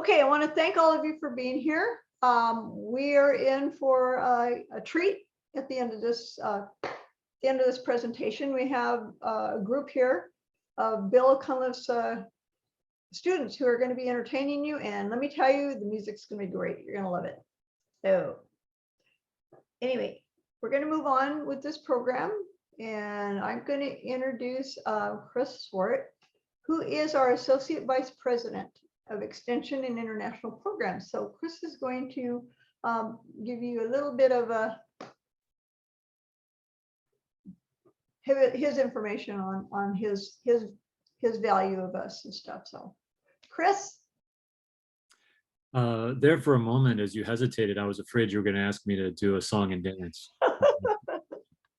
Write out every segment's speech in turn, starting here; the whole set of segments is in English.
Okay, I want to thank all of you for being here. We are in for a treat at the end of this presentation. We have a group here of Bill Cunliffe's students who are going to be entertaining you, and let me tell you, the music's going to be great. You're going to love it. So anyway, we're going to move on with this program, and I'm going to introduce Chris Swart, who is our Associate Vice President of Extension and International Programs. So Chris is going to give you a little bit of his information on his value of us and stuff. So Chris. There for a moment, as you hesitated, I was afraid you were going to ask me to do a song and dance.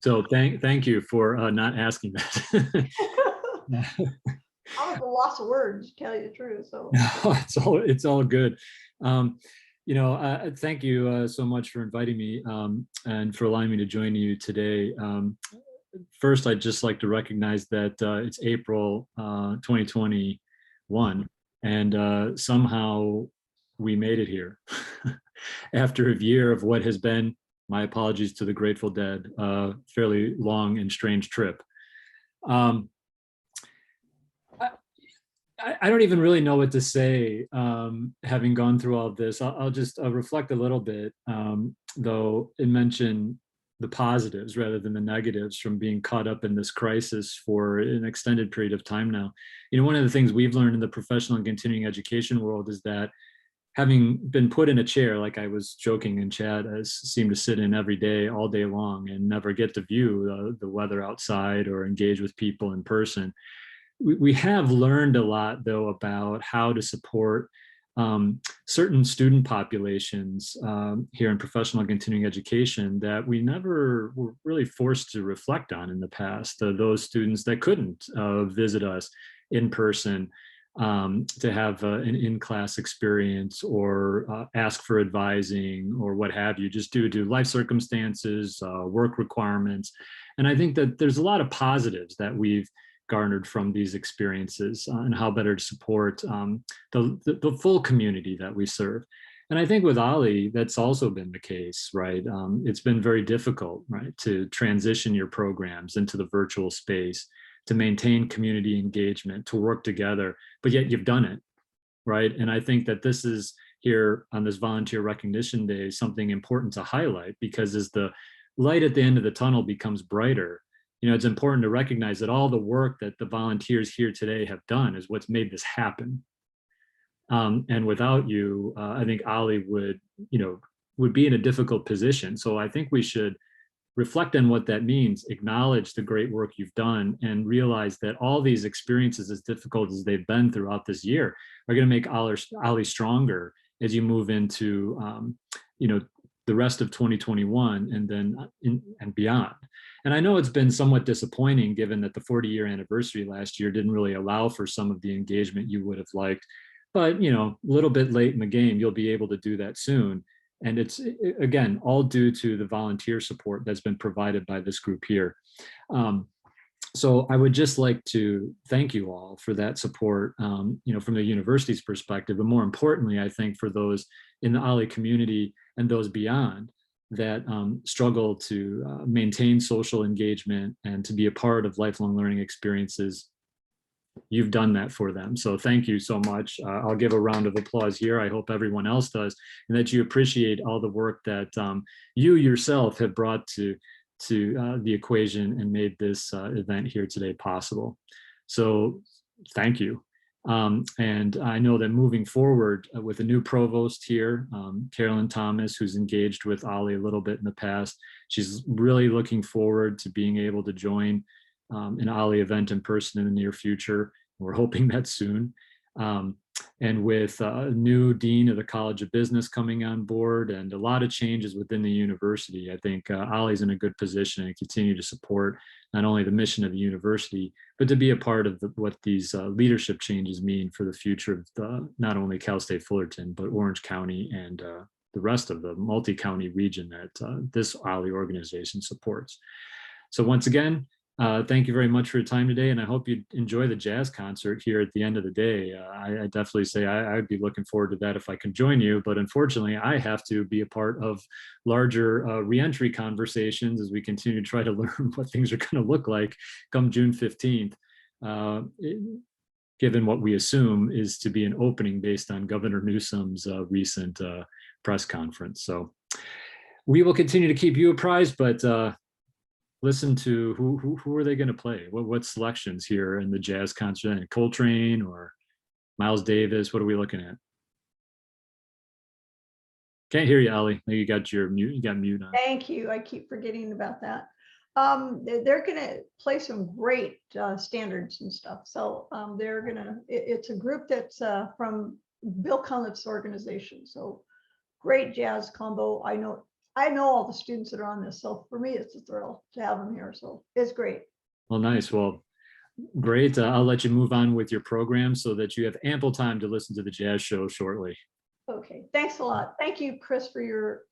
So thank you for not asking that. I was a loss of words, to tell you the truth. So no, it's all good. Thank you so much for inviting me and for allowing me to join you today. First, I'd just like to recognize that it's April 2021, and somehow we made it here after a year of what has been, my apologies to the Grateful Dead, fairly long and strange trip. I don't even really know what to say, having gone through all of this. I'll just reflect a little bit, though, and mention the positives rather than the negatives from being caught up in this crisis for an extended period of time now. One of the things we've learned in the professional and continuing education world is that having been put in a chair, like I was joking in chat, I seem to sit in every day, all day long, and never get to view the weather outside or engage with people in person. We have learned a lot, though, about how to support certain student populations here in professional and continuing education that we never were really forced to reflect on in the past. Those students that couldn't visit us in person to have an in-class experience or ask for advising or what have you, just due to life circumstances, work requirements. And I think that there's a lot of positives that we've garnered from these experiences and how better to support the full community that we serve. And I think with OLLI, that's also been the case, right? It's been very difficult, right, to transition your programs into the virtual space, to maintain community engagement, to work together, but yet you've done it, right? And I think that this is here on this Volunteer Recognition Day, something important to highlight, because as the light at the end of the tunnel becomes brighter, it's important to recognize that all the work that the volunteers here today have done is what's made this happen. And without you, I think OLLI would be in a difficult position. So I think we should reflect on what that means, acknowledge the great work you've done, and realize that all these experiences, as difficult as they've been throughout this year, are going to make OLLI stronger as you move into the rest of 2021 and then and beyond. And I know it's been somewhat disappointing, given that the 40-year anniversary last year didn't really allow for some of the engagement you would have liked. But a little bit late in the game, you'll be able to do that soon. And it's, again, all due to the volunteer support that's been provided by this group here. So I would just like to thank you all for that support, from the university's perspective, but more importantly, I think for those in the OLLI community and those beyond that struggle to maintain social engagement and to be a part of lifelong learning experiences. You've done that for them. So thank you so much. I'll give a round of applause here. I hope everyone else does, and that you appreciate all the work that you yourself have brought to the equation and made this event here today possible. So thank you. And I know that moving forward with a new provost here, Carolyn Thomas, who's engaged with OLLI a little bit in the past, she's really looking forward to being able to join an OLLI event in person in the near future. We're hoping that soon. And with a new dean of the College of Business coming on board and a lot of changes within the university, I think OLLI's in a good position to continue to support not only the mission of the university, but to be a part of what these leadership changes mean for the future of not only Cal State Fullerton, but Orange County and the rest of the multi-county region that this OLLI organization supports. So once again, Thank you very much for your time today, and I hope you enjoy the jazz concert here at the end of the day. I definitely say I'd be looking forward to that if I can join you, but unfortunately, I have to be a part of larger reentry conversations as we continue to try to learn what things are going to look like come June 15th. Given what we assume is to be an opening based on Governor Newsom's recent press conference. So we will continue to keep you apprised, but listen to who are they going to play? What selections here in the jazz concert? Coltrane or Miles Davis? What are we looking at? Can't hear you, Ollie. You got your mute. You got mute on. Thank you. I keep forgetting about that. They're going to play some great standards and stuff. So they're going to. It's a group that's from Bill Cunliffe's organization. So great jazz combo. I know all the students that are on this. So for me, it's a thrill to have them here. So it's great. Well, nice. Well, great. I'll let you move on with your program so that you have ample time to listen to the jazz show shortly. Okay. Thanks a lot. Thank you, Chris, for your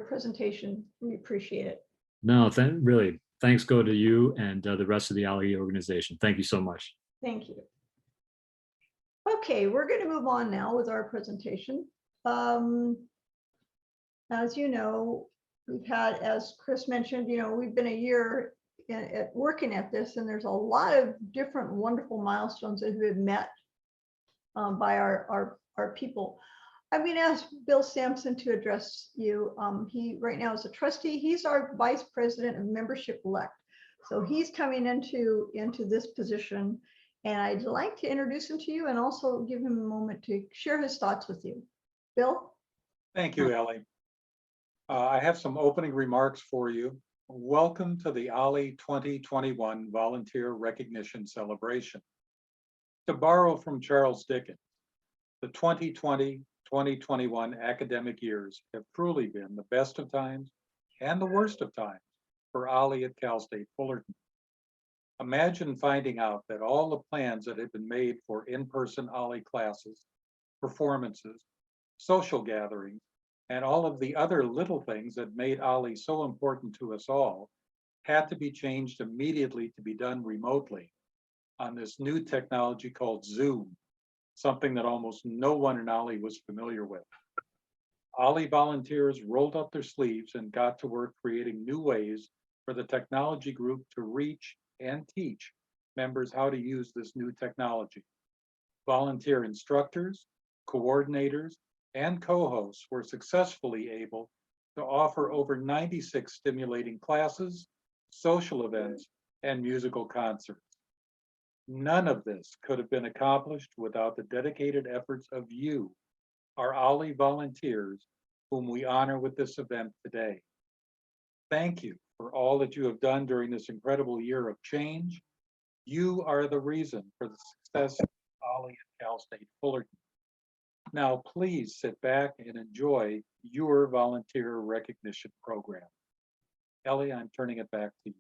presentation. We appreciate it. No, really, thanks go to you and the rest of the OLLI organization. Thank you so much. Thank you. Okay, we're going to move on now with our presentation. As you know, we've had, as Chris mentioned, we've been a year at working at this, and there's a lot of different wonderful milestones that have been met by our people. I'm going to ask Bill Sampson to address you. He right now is a trustee. He's our vice president of membership elect. So he's coming into this position, and I'd like to introduce him to you and also give him a moment to share his thoughts with you. Bill? Thank you, Ellie. I have some opening remarks for you. Welcome to the OLLI 2021 Volunteer Recognition Celebration. To borrow from Charles Dickens, the 2020-2021 academic years have truly been the best of times and the worst of times for OLLI at Cal State Fullerton. Imagine finding out that all the plans that had been made for in-person OLLI classes, performances, social gatherings, and all of the other little things that made OLLI so important to us all had to be changed immediately to be done remotely on this new technology called Zoom, something that almost no one in OLLI was familiar with. OLLI volunteers rolled up their sleeves and got to work creating new ways for the technology group to reach and teach members how to use this new technology. Volunteer instructors, coordinators, and co-hosts were successfully able to offer over 96 stimulating classes, social events, and musical concerts. None of this could have been accomplished without the dedicated efforts of you, our OLLI volunteers, whom we honor with this event today. Thank you for all that you have done during this incredible year of change. You are the reason for the success of OLLI at Cal State Fullerton. Now, please sit back and enjoy your volunteer recognition program. Ellie, I'm turning it back to you.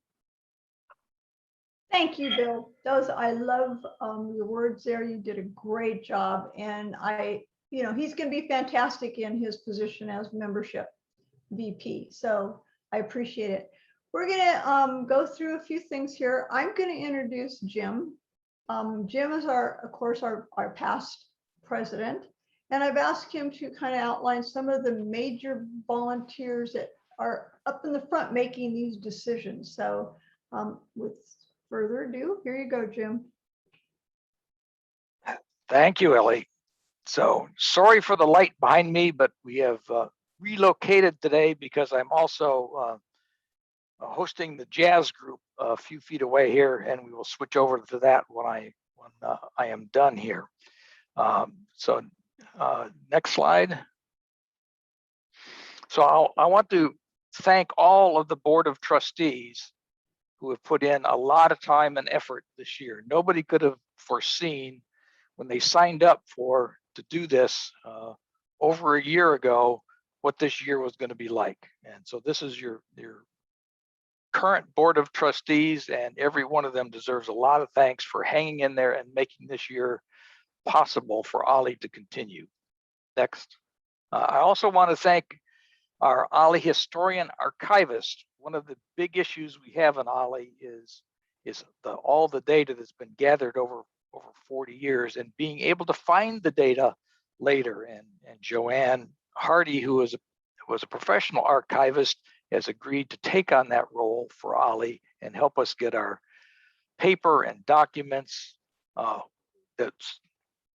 Thank you, Bill. I love your words there. You did a great job, and he's going to be fantastic in his position as membership VP. So I appreciate it. We're going to go through a few things here. I'm going to introduce Jim. Jim is of course, our past president. And I've asked him to kind of outline some of the major volunteers that are up in the front making these decisions. So with further ado, here you go, Jim. Thank you, Ellie. So sorry for the light behind me, but we have relocated today because I'm also hosting the jazz group a few feet away here, and we will switch over to that when I am done here. Next slide. So I want to thank all of the Board of Trustees who have put in a lot of time and effort this year. Nobody could have foreseen when they signed up to do this over a year ago what this year was going to be like. And so this is your current Board of Trustees, and every one of them deserves a lot of thanks for hanging in there and making this year possible for OLLI to continue. Next. I also want to thank our OLLI historian archivist. One of the big issues we have in OLLI is is all the data that's been gathered over 40 years and being able to find the data later. And Joanne Hardy, who was a professional archivist, has agreed to take on that role for OLLI and help us get our paper and documents that's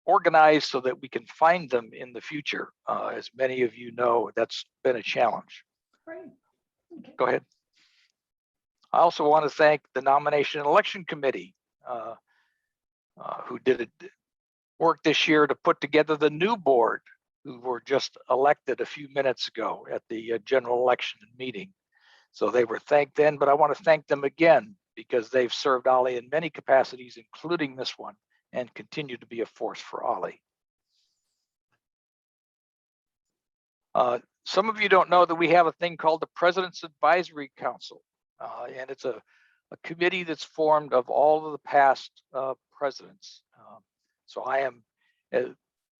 organized so that we can find them in the future. As many of you know, that's been a challenge. Great. Okay. Go ahead. I also want to thank the Nomination and Election Committee who did work this year to put together the new board, who were just elected a few minutes ago at the general election meeting. So they were thanked then, but I want to thank them again because they've served OLLI in many capacities, including this one, and continue to be a force for OLLI. Some of you don't know that we have a thing called the President's Advisory Council, and it's a committee that's formed of all of the past presidents. So I am,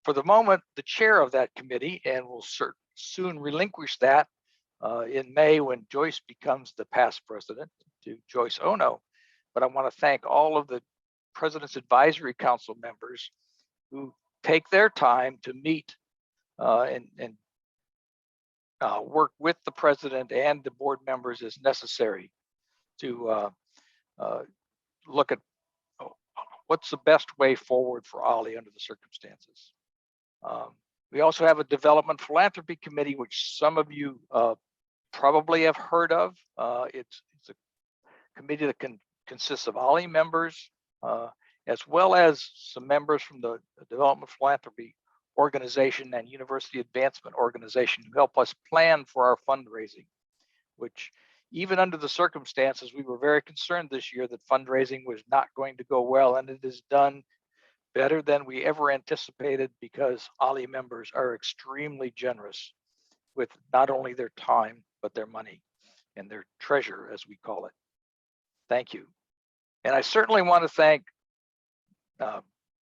for the moment, the chair of that committee, and will soon relinquish that in May when Joyce becomes the past president, to Joyce Ono. But I want to thank all of the President's Advisory Council members who take their time to meet and work with the president and the board members as necessary to look at what's the best way forward for OLLI under the circumstances. We also have a development philanthropy committee, which some of you probably have heard of. It's a committee that consists of OLLI members, as well as some members from the Development Philanthropy Organization and University Advancement Organization who help us plan for our fundraising, which even under the circumstances, we were very concerned this year that fundraising was not going to go well, and it is done better than we ever anticipated because OLLI members are extremely generous with not only their time, but their money and their treasure, as we call it. Thank you. And I certainly want to thank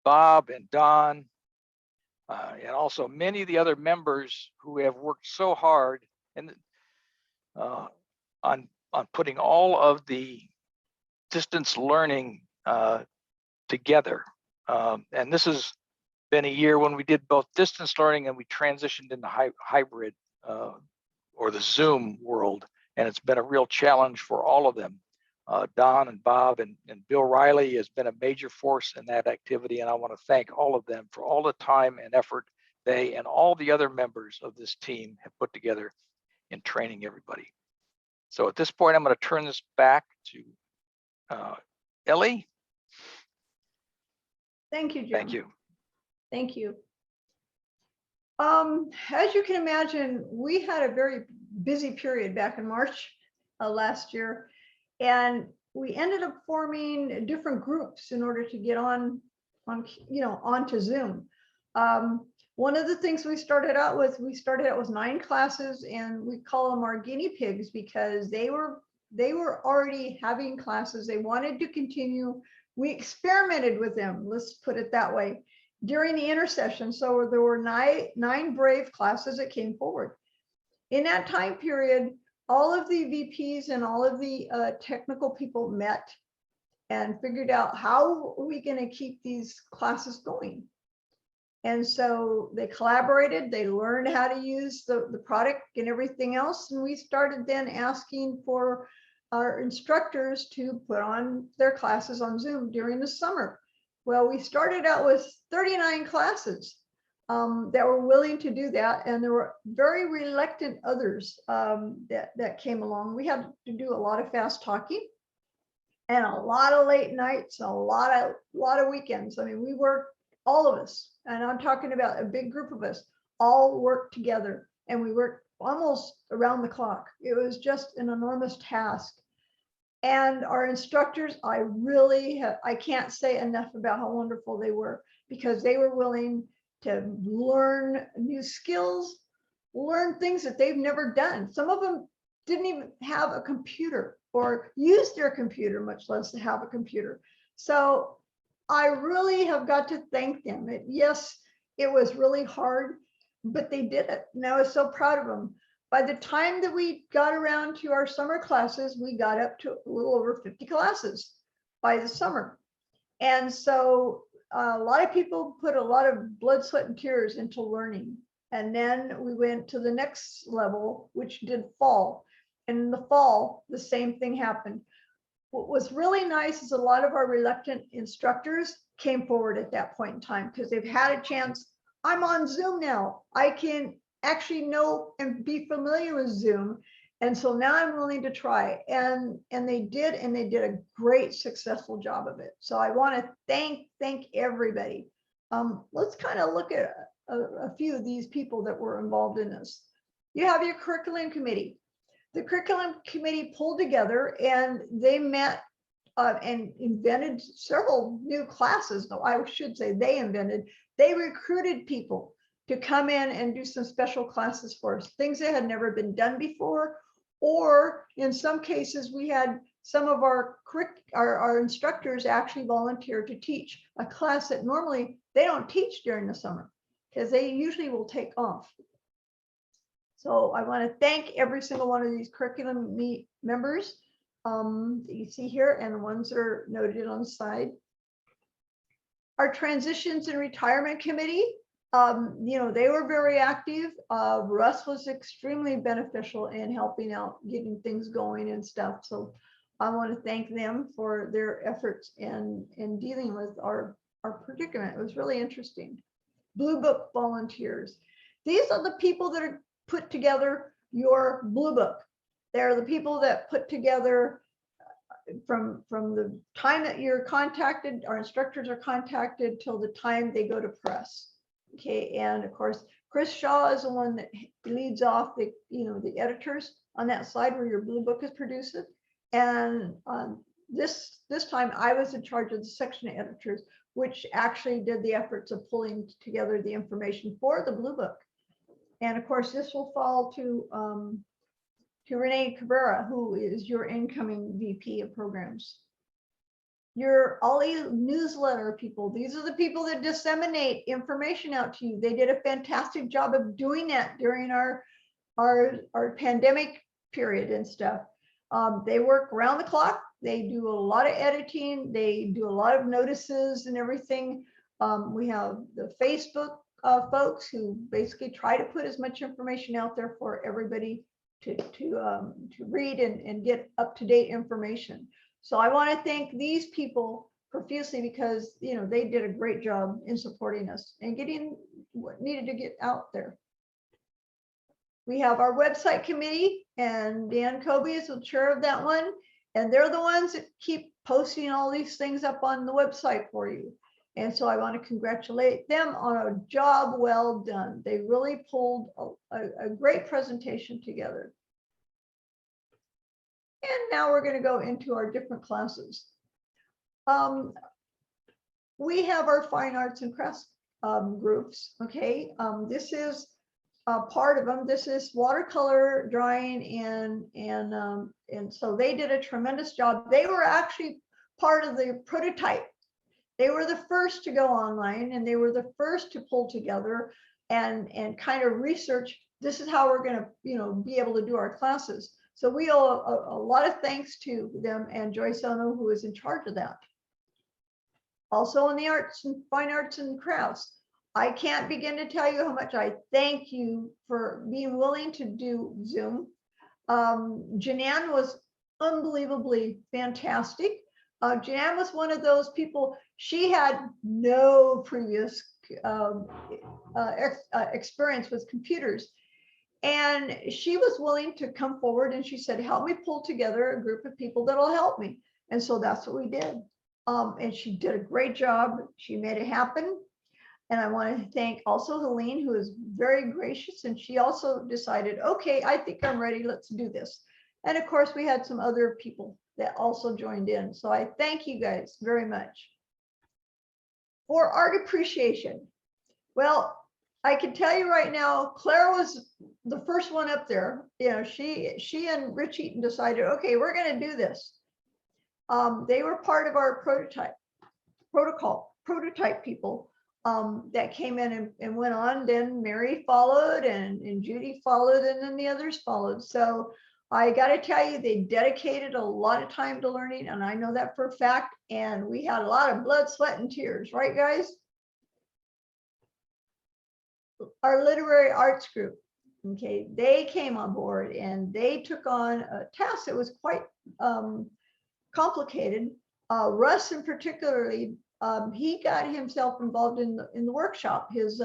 Bob and Don, and also many of the other members who have worked so hard and on putting all of the distance learning together. And this has been a year when we did both distance learning and we transitioned into hybrid or the Zoom world. And it's been a real challenge for all of them. Don and Bob and Bill Riley has been a major force in that activity. And I want to thank all of them for all the time and effort they and all the other members of this team have put together in training everybody. So at this point, I'm going to turn this back to Ellie. Thank you, Jim. Thank you. Thank you. As you can imagine, we had a very busy period back in March last year, and we ended up forming different groups in order to get onto Zoom. One of the things we started out with 9 classes, and we call them our guinea pigs because they were already having classes. They wanted to continue. We experimented with them, let's put it that way, during the intersession. So there were nine brave classes that came forward. In that time period, all of the VPs and all of the technical people met and figured out how are we going to keep these classes going. And so they collaborated, they learned how to use the product and everything else. And we started then asking for our instructors to put on their classes on Zoom during the summer. Well, we started out with 39 classes that were willing to do that. And there were very reluctant others that came along. We had to do a lot of fast talking and a lot of late nights, a lot of weekends. I mean, we worked, all of us, and I'm talking about a big group of us, all worked together, and we worked almost around the clock. It was just an enormous task. And our instructors, I can't say enough about how wonderful they were, because they were willing to learn new skills, learn things that they've never done. Some of them didn't even have a computer or use their computer, much less to have a computer. So I really have got to thank them. Yes, it was really hard, but they did it. And I was so proud of them. By the time that we got around to our summer classes, we got up to a little over 50 classes. by the summer. And so a lot of people put a lot of blood, sweat, and tears into learning. And then we went to the next level, which did fall. And in the fall, the same thing happened. What was really nice is a lot of our reluctant instructors came forward at that point in time because they've had a chance. I'm on Zoom now. I can actually know and be familiar with Zoom. And so now I'm willing to try. And they did a great successful job of it. So I want to thank everybody. Let's kind of look at a few of these people that were involved in this. You have your curriculum committee. The curriculum committee pulled together and they met and invented several new classes. No, I should say they recruited people to come in and do some special classes for us, things that had never been done before. Or in some cases, we had some of our instructors actually volunteer to teach a class that normally they don't teach during the summer because they usually will take off. So I want to thank every single one of these curriculum members that you see here and the ones that are noted on the side. Our transitions and retirement committee, you know, they were very active. Russ was extremely beneficial in helping out, getting things going and stuff. So I want to thank them for their efforts in dealing with our predicament. It was really interesting. Blue Book volunteers. These are the people that are put together your Blue Book. They're the people that put together from the time that you're contacted, our instructors are contacted till the time they go to press. Okay, and of course, Chris Shaw is the one that leads off the, you know, the editors on that side where your Blue Book is produced. And this time I was in charge of the section editors, which actually did the efforts of pulling together the information for the Blue Book. And of course, this will fall to Renee Cabrera, who is your incoming VP of programs. Your OLLI newsletter people, these are the people that disseminate information out to you. They did a fantastic job of doing that during our pandemic period and stuff. They work around the clock. They do a lot of editing. They do a lot of notices and everything. We have the Facebook folks who basically try to put as much information out there for everybody to read and get up-to-date information. So I want to thank these people profusely because, you know, they did a great job in supporting us and getting what needed to get out there. We have our website committee, and Dan Kobe is the chair of that one. And they're the ones that keep posting all these things up on the website for you. And so I want to congratulate them on a job well done. They really pulled a great presentation together. And now we're going to go into our different classes. We have our fine arts and crafts groups. Okay, this is part of them. This is watercolor drawing, and so they did a tremendous job. They were actually part of the prototype. They were the first to go online, and they were the first to pull together and kind of research. This is how we're going to, you know, be able to do our classes. So we owe a lot of thanks to them and Joyce Ono, who is in charge of that. Also in the arts and fine arts and crafts, I can't begin to tell you how much I thank you for being willing to do Zoom. Janan was unbelievably fantastic. Janan was one of those people, she had no previous experience with computers. And she was willing to come forward and she said, help me pull together a group of people that'll help me. And so that's what we did. And she did a great job. She made it happen. And I want to thank also Helene, who is very gracious. And she also decided, okay, I think I'm ready. Let's do this. And of course, we had some other people that also joined in. So I thank you guys very much. For art appreciation. Well, I can tell you right now, Claire was the first one up there. You know, she and Rich Eaton decided, okay, we're going to do this. They were part of our prototype people that came in and went on. Then Mary followed and Judy followed, and then the others followed. So I got to tell you, they dedicated a lot of time to learning, and I know that for a fact. And we had a lot of blood, sweat, and tears, right, guys? Our literary arts group, okay, they came on board and they took on a task that was quite complicated. Russ, in particularly, he got himself involved in the workshop, his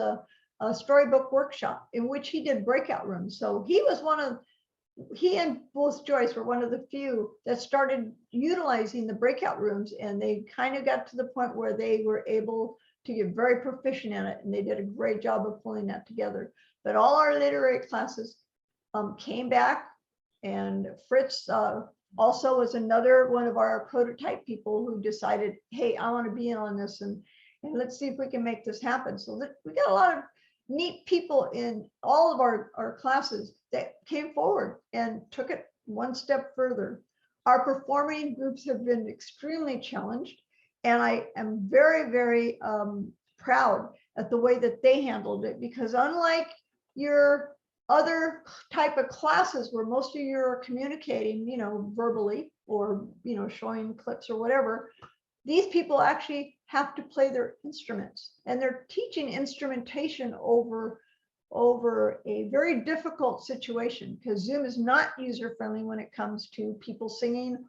storybook workshop, in which he did breakout rooms. So he and both Joyce were one of the few that started utilizing the breakout rooms, and they kind of got to the point where they were able to get very proficient in it, and they did a great job of pulling that together. But all our literary classes came back, and Fritz also was another one of our prototype people who decided, hey, I want to be in on this, and let's see if we can make this happen. So we got a lot of neat people in all of our classes that came forward and took it one step further. Our performing groups have been extremely challenged, and I am very, very proud at the way that they handled it, because unlike your other type of classes where most of you are communicating, you know, verbally or, you know, showing clips or whatever, these people actually have to play their instruments, and they're teaching instrumentation over a very difficult situation, because Zoom is not user friendly when it comes to people singing,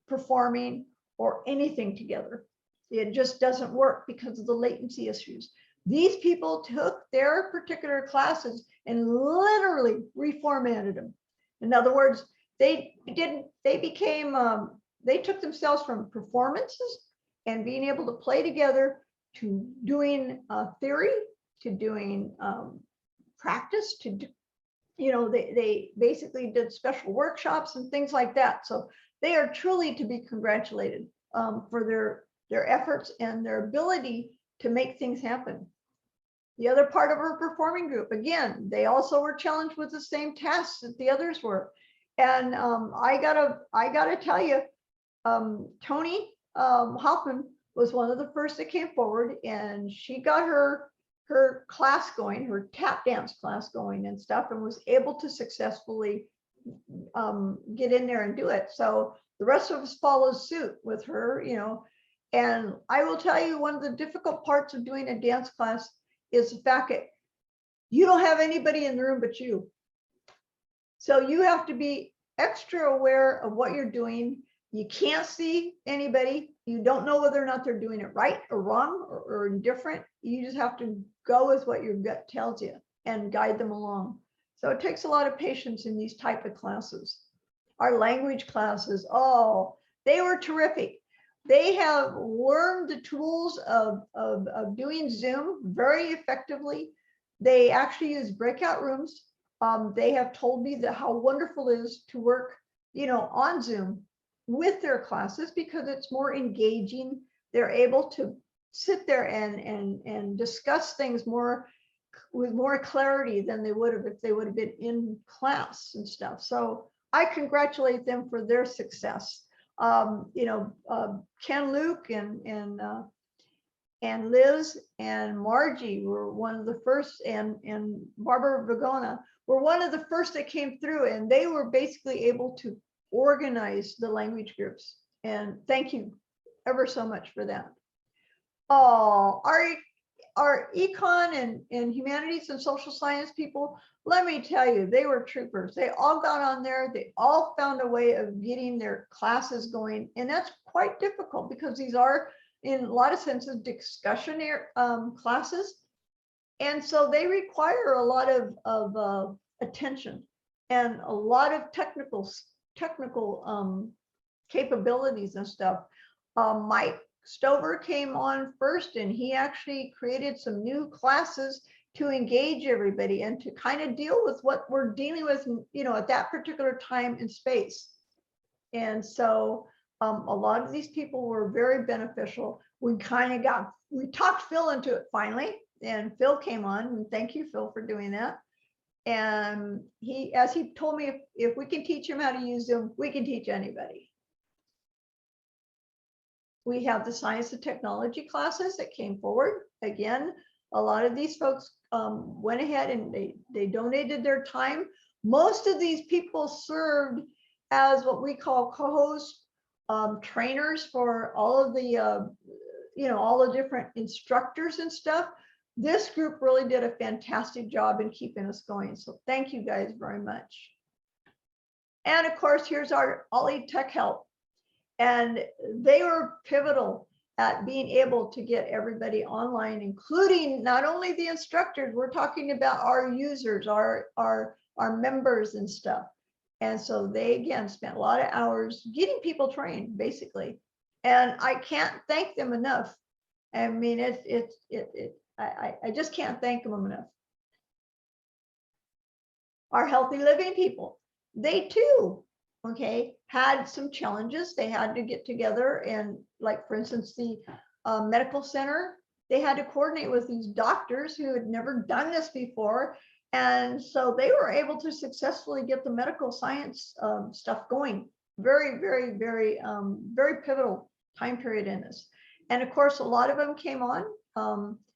performing, or anything together. It just doesn't work because of the latency issues. These people took their particular classes and literally reformatted them. In other words, they took themselves from performances and being able to play together to doing theory, to doing practice, to do, you know, they basically did special workshops and things like that. So they are truly to be congratulated for their efforts and their ability to make things happen. The other part of our performing group, again, they also were challenged with the same tasks that the others were. And I gotta tell you, Tony Hoffman was one of the first that came forward, and she got her class going, her tap dance class going and stuff, and was able to successfully get in there and do it. So the rest of us followed suit with her, you know. And I will tell you, one of the difficult parts of doing a dance class is the fact that you don't have anybody in the room but you. So you have to be extra aware of what you're doing. You can't see anybody. You don't know whether or not they're doing it right or wrong or indifferent. You just have to go with what your gut tells you and guide them along. So it takes a lot of patience in these type of classes. Our language classes, oh, they were terrific. They have learned the tools of doing Zoom very effectively. They actually use breakout rooms. They have told me that how wonderful it is to work, you know, on Zoom with their classes, because it's more engaging. They're able to sit there and discuss things with more clarity than they would have if they would have been in class and stuff. So I congratulate them for their success. You know, Ken Luke and Liz and Margie were one of the first, and Barbara Vagona were one of the first that came through, and they were basically able to organize the language groups. And thank you ever so much for that. Oh, our econ and humanities and social science people, let me tell you, they were troopers. They all got on there. They all found a way of getting their classes going. And that's quite difficult, because these are, in a lot of senses, discussionary classes. And so they require a lot of attention and a lot of technical capabilities and stuff. Mike Stover came on first, and he actually created some new classes to engage everybody and to kind of deal with what we're dealing with, you know, at that particular time and space. And so a lot of these people were very beneficial. We talked Phil into it finally, and Phil came on, and thank you, Phil, for doing that. And as he told me, if we can teach him how to use Zoom, we can teach anybody. We have the science and technology classes that came forward. Again, a lot of these folks went ahead and they donated their time. Most of these people served as what we call co-host trainers for all of the, all the different instructors and stuff. This group really did a fantastic job in keeping us going. So thank you guys very much. And of course, here's our OLLI Tech Help. And they were pivotal at being able to get everybody online, including not only the instructors, we're talking about our users, our members and stuff. And so they, again, spent a lot of hours getting people trained, basically. And I can't thank them enough. I mean, I just can't thank them enough. Our healthy living people, they too, okay, had some challenges. They had to get together and, like, for instance, the medical center, they had to coordinate with these doctors who had never done this before. And so they were able to successfully get the medical science stuff going. Very, very, very, very pivotal time period in this. And of course, a lot of them came on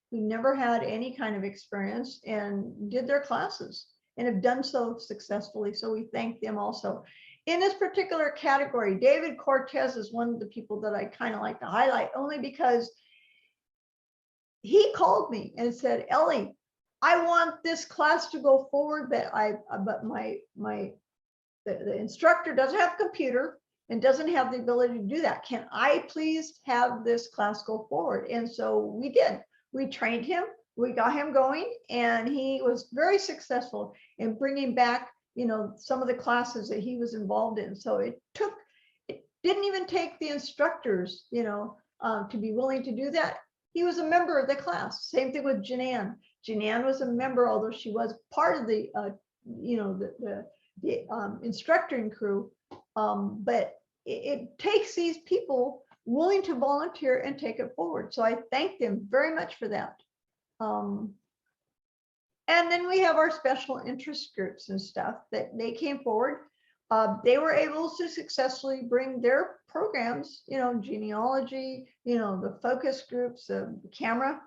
who never had any kind of experience and did their classes and have done so successfully. So we thank them also. In this particular category, David Cortez is one of the people that I kind of like to highlight, only because he called me and said, Ellie, I want this class to go forward, but the instructor doesn't have a computer and doesn't have the ability to do that. Can I please have this class go forward? And so we did. We trained him, we got him going, and he was very successful in bringing back, some of the classes that he was involved in. So it didn't even take the instructors, to be willing to do that. He was a member of the class. Same thing with Janan. Janan was a member, although she was part of the, the instructing crew. But it takes these people willing to volunteer and take it forward. So I thank them very much for that. And then we have our special interest groups and stuff that they came forward. They were able to successfully bring their programs, genealogy, the focus groups, the camera,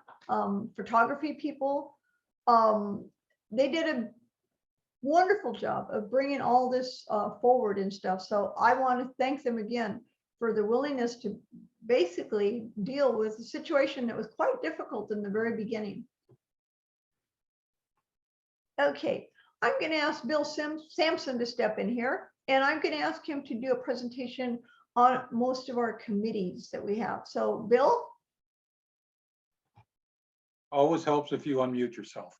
photography people. They did a wonderful job of bringing all this forward and stuff. So I want to thank them again for the willingness to basically deal with a situation that was quite difficult in the very beginning. Okay, I'm going to ask Bill Sampson to step in here, and I'm going to ask him to do a presentation on most of our committees that we have. So Bill? Always helps if you unmute yourself.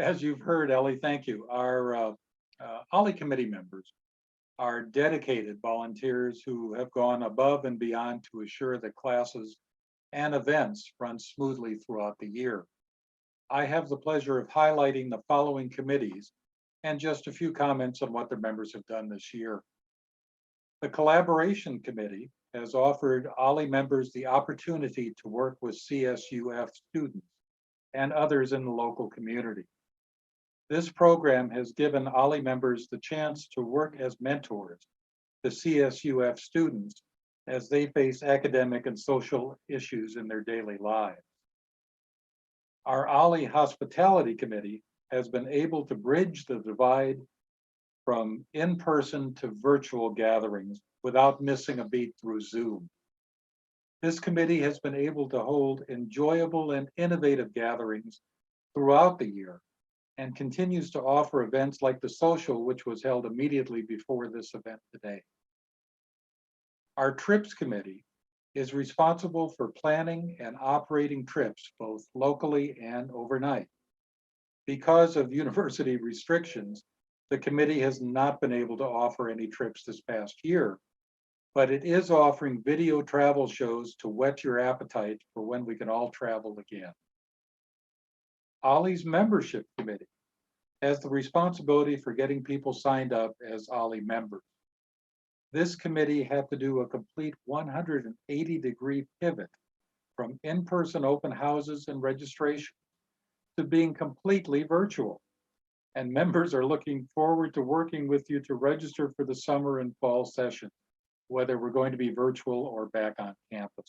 As you've heard, Ellie, thank you. Our OLLI committee members are dedicated volunteers who have gone above and beyond to assure that classes and events run smoothly throughout the year. I have the pleasure of highlighting the following committees and just a few comments on what their members have done this year. The Collaboration Committee has offered OLLI members the opportunity to work with CSUF students and others in the local community. This program has given OLLI members the chance to work as mentors to CSUF students as they face academic and social issues in their daily lives. Our OLLI Hospitality Committee has been able to bridge the divide from in-person to virtual gatherings without missing a beat through Zoom. This committee has been able to hold enjoyable and innovative gatherings throughout the year and continues to offer events like the social, which was held immediately before this event today. Our Trips Committee is responsible for planning and operating trips both locally and overnight. Because of university restrictions, the committee has not been able to offer any trips this past year, but it is offering video travel shows to whet your appetite for when we can all travel again. OLLI's Membership Committee has the responsibility for getting people signed up as OLLI members. This committee had to do a complete 180-degree pivot from in-person open houses and registration to being completely virtual. And members are looking forward to working with you to register for the summer and fall session, whether we're going to be virtual or back on campus.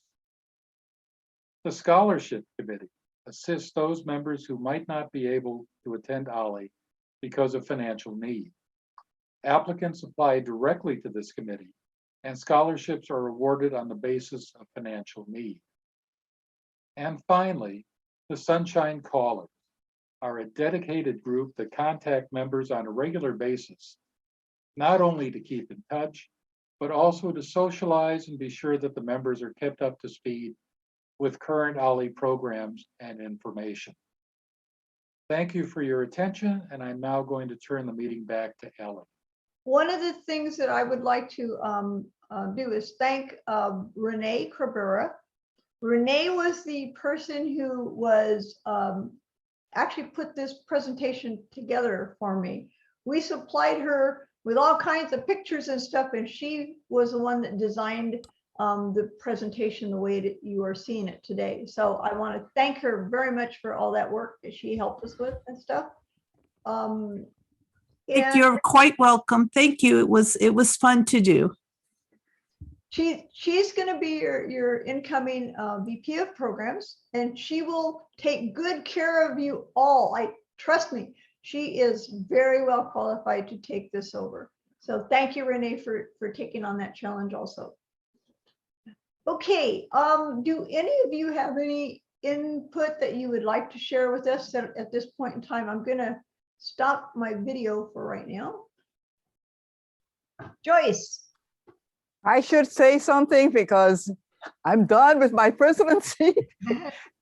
The Scholarship Committee assists those members who might not be able to attend OLLI because of financial need. Applicants apply directly to this committee, and scholarships are awarded on the basis of financial need. And finally, the Sunshine Callers are a dedicated group that contact members on a regular basis, not only to keep in touch, but also to socialize and be sure that the members are kept up to speed with current OLLI programs and information. Thank you for your attention, and I'm now going to turn the meeting back to Ellen. One of the things that I would like to do is thank Renee Cabrera. Renee was the person who was actually put this presentation together for me. We supplied her with all kinds of pictures and stuff, and she was the one that designed the presentation the way that you are seeing it today. So I want to thank her very much for all that work that she helped us with and stuff. You're quite welcome. Thank you. It was fun to do. She's going to be your incoming VP of programs, and she will take good care of you all. Trust me, she is very well qualified to take this over. So thank you, Renee, for taking on that challenge also. Okay, do any of you have any input that you would like to share with us at this point in time? I'm going to stop my video for right now. Joyce. I should say something because I'm done with my presidency.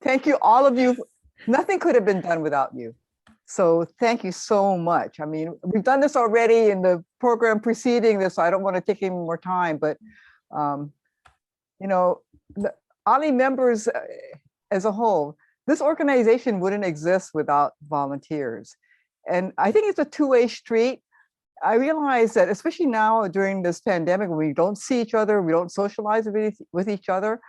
Thank you, all of you. Nothing could have been done without you. So thank you so much. I mean, we've done this already in the program preceding this, so I don't want to take any more time, but you know, the OLLI members as a whole, this organization wouldn't exist without volunteers. And I think it's a two-way street. I realize that especially now during this pandemic, when we don't see each other, we don't socialize with each other.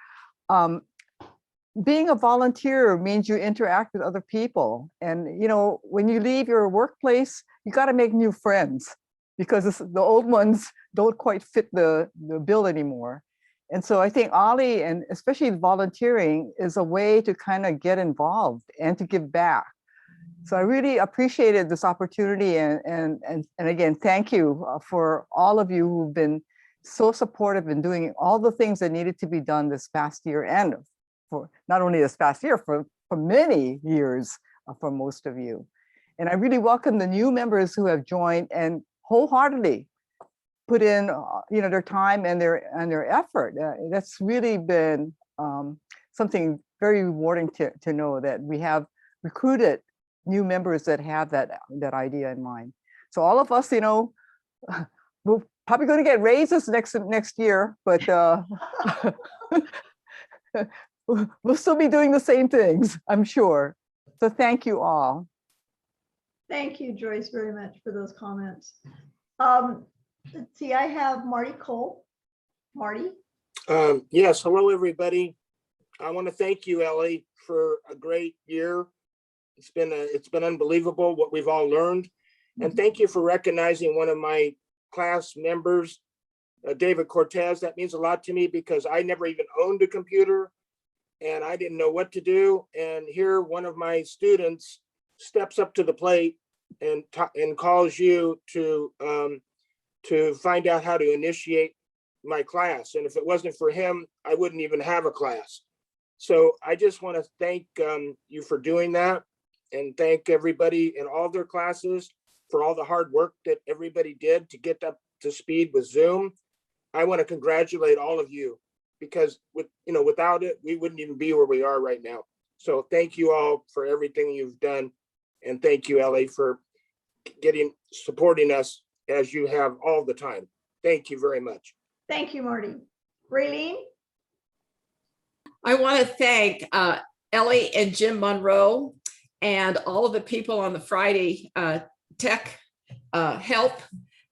Being a volunteer means you interact with other people. And you know, when you leave your workplace, you got to make new friends because the old ones don't quite fit the bill anymore. And so I think OLLI, and especially volunteering, is a way to kind of get involved and to give back. So I really appreciated this opportunity, and again, thank you for all of you who've been so supportive in doing all the things that needed to be done this past year, and for not only this past year, for many years for most of you. And I really welcome the new members who have joined and wholeheartedly put in you know, their time and their effort. That's really been something very rewarding to know that we have recruited new members that have that idea in mind. So all of us, you know, we're probably going to get raises next year, but we'll still be doing the same things, I'm sure. So thank you all. Thank you, Joyce, very much for those comments. Let's see, I have Marty Cole. Marty? Yes, hello, everybody. I want to thank you, Ellie, for a great year. It's been unbelievable what we've all learned. And thank you for recognizing one of my class members, David Cortez. That means a lot to me because I never even owned a computer and I didn't know what to do. And here one of my students steps up to the plate and calls you to find out how to initiate my class. And if it wasn't for him, I wouldn't even have a class. So I just want to thank you for doing that, and thank everybody in all their classes for all the hard work that everybody did to get up to speed with Zoom. I want to congratulate all of you because without it, we wouldn't even be where we are right now. So thank you all for everything you've done. And thank you, Ellie, for supporting us as you have all the time. Thank you very much. Thank you, Marty. Raylene? I want to thank Ellie and Jim Monroe and all of the people on the Friday tech help.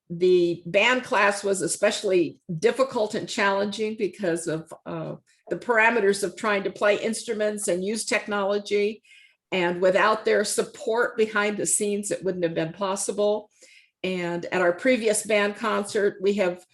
The band class was especially difficult and challenging because of the parameters of trying to play instruments and use technology. And without their support behind the scenes, it wouldn't have been possible. And at our previous band concert, we have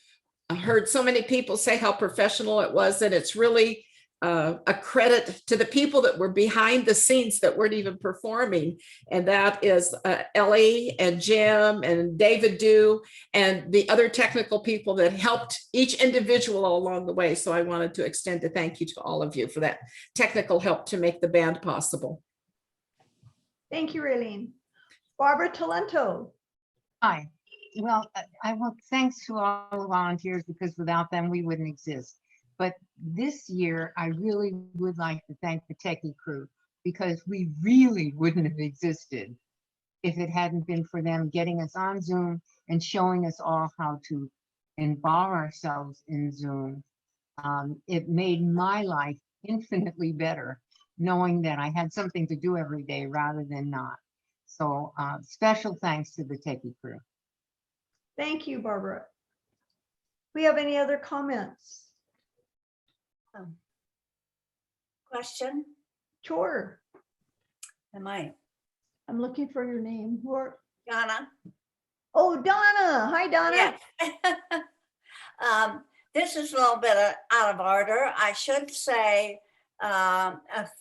heard so many people say how professional it was, and it's really a credit to the people that were behind the scenes that weren't even performing. And that is Ellie and Jim and David Dew and the other technical people that helped each individual along the way. So I wanted to extend a thank you to all of you for that technical help to make the band possible. Thank you, Raylene. Barbara Talento. Hi. Well, I want thanks to all the volunteers, because without them, we wouldn't exist. But this year, I really would like to thank the techie crew, because we really wouldn't have existed if it hadn't been for them getting us on Zoom and showing us all how to involve ourselves in Zoom. It made my life infinitely better, knowing that I had something to do every day rather than not. So special thanks to the techie crew. Thank you, Barbara. We have any other comments? Question? Sure. Am I? I'm looking for your name. Donna? Oh, Donna. Hi, Donna. Yeah. This is a little bit out of order. I should say a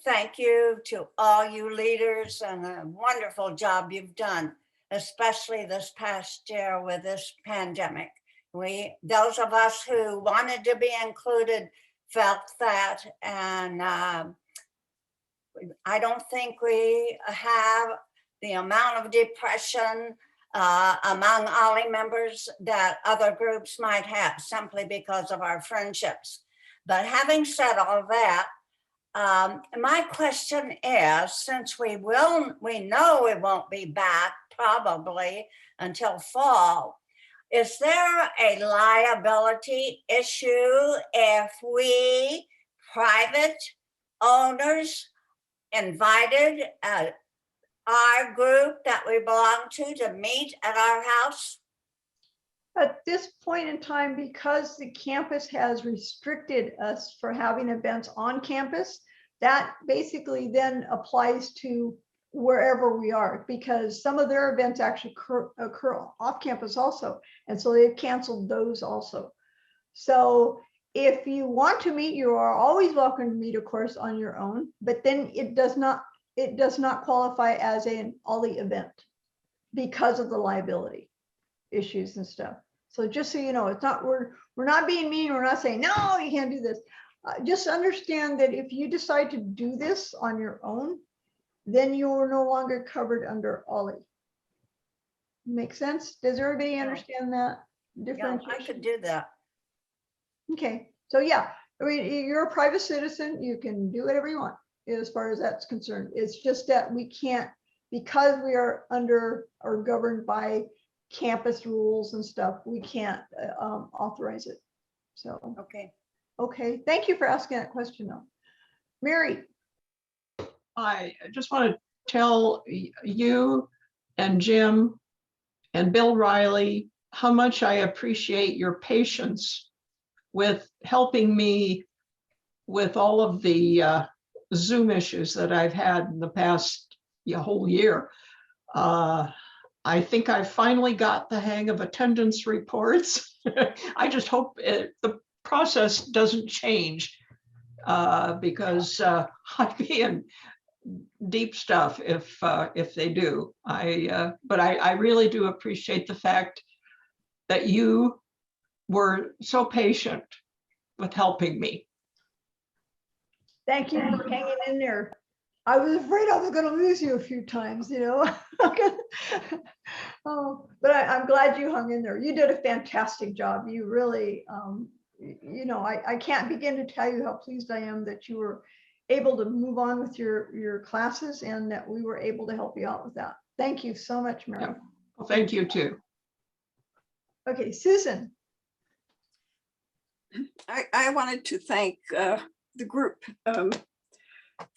thank you to all you leaders and a wonderful job you've done, especially this past year with this pandemic. Those of us who wanted to be included felt that, and I don't think we have the amount of depression among OLLI members that other groups might have, simply because of our friendships. But having said all that, my question is, since we know we won't be back probably until fall, is there a liability issue if we private owners invited our group that we belong to meet at our house? At this point in time, because the campus has restricted us for having events on campus, that basically then applies to wherever we are, because some of their events actually occur off campus also. And so they've canceled those also. So if you want to meet, you are always welcome to meet, of course, on your own, but then it does not qualify as an OLLI event because of the liability issues and stuff. So just so you know, it's not, we're not being mean. We're not saying, no, you can't do this. Just understand that if you decide to do this on your own, then you're no longer covered under OLLI. Make sense? Does everybody understand that differentiation? Yeah, I could do that. Okay, so yeah, I mean, you're a private citizen. You can do whatever you want as far as that's concerned. It's just that we can't, because we are under or governed by campus rules and stuff, we can't authorize it. So, okay. Thank you for asking that question though. Mary. I just want to tell you and Jim and Bill Riley how much I appreciate your patience with helping me with all of the Zoom issues that I've had in the past whole year. I think I finally got the hang of attendance reports. I just hope the process doesn't change because I'd be in deep stuff if they do. But I really do appreciate the fact that you were so patient with helping me. Thank you for hanging in there. I was afraid I was going to lose you a few times, you know. Oh, but I'm glad you hung in there. You did a fantastic job. You really, you know, I can't begin to tell you how pleased I am that you were able to move on with your classes and that we were able to help you out with that. Thank you so much, Mary. Yeah. Well, thank you too. Okay, Susan. I wanted to thank the group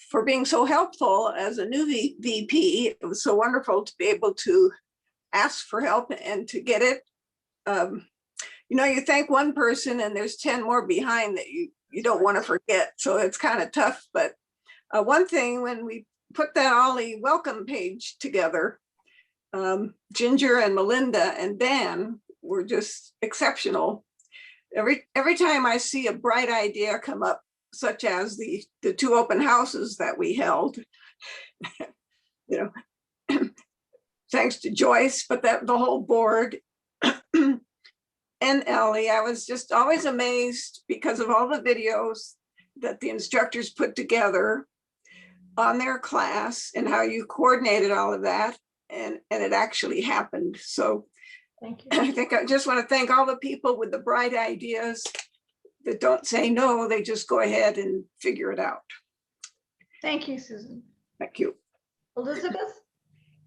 for being so helpful as a new VP. It was so wonderful to be able to ask for help and to get it. You know, you thank one person and there's 10 more behind that you don't want to forget. So it's kind of tough. But one thing, when we put that OLLI welcome page together, Ginger and Melinda and Dan were just exceptional. Every time I see a bright idea come up, such as the 2 open houses that we held. You know, thanks to Joyce, but the whole board and Ellie, I was just always amazed because of all the videos that the instructors put together on their class and how you coordinated all of that, and it actually happened. So Thank you. I think I just want to thank all the people with the bright ideas that don't say no, they just go ahead and figure it out. Thank you, Susan. Thank you. Elizabeth?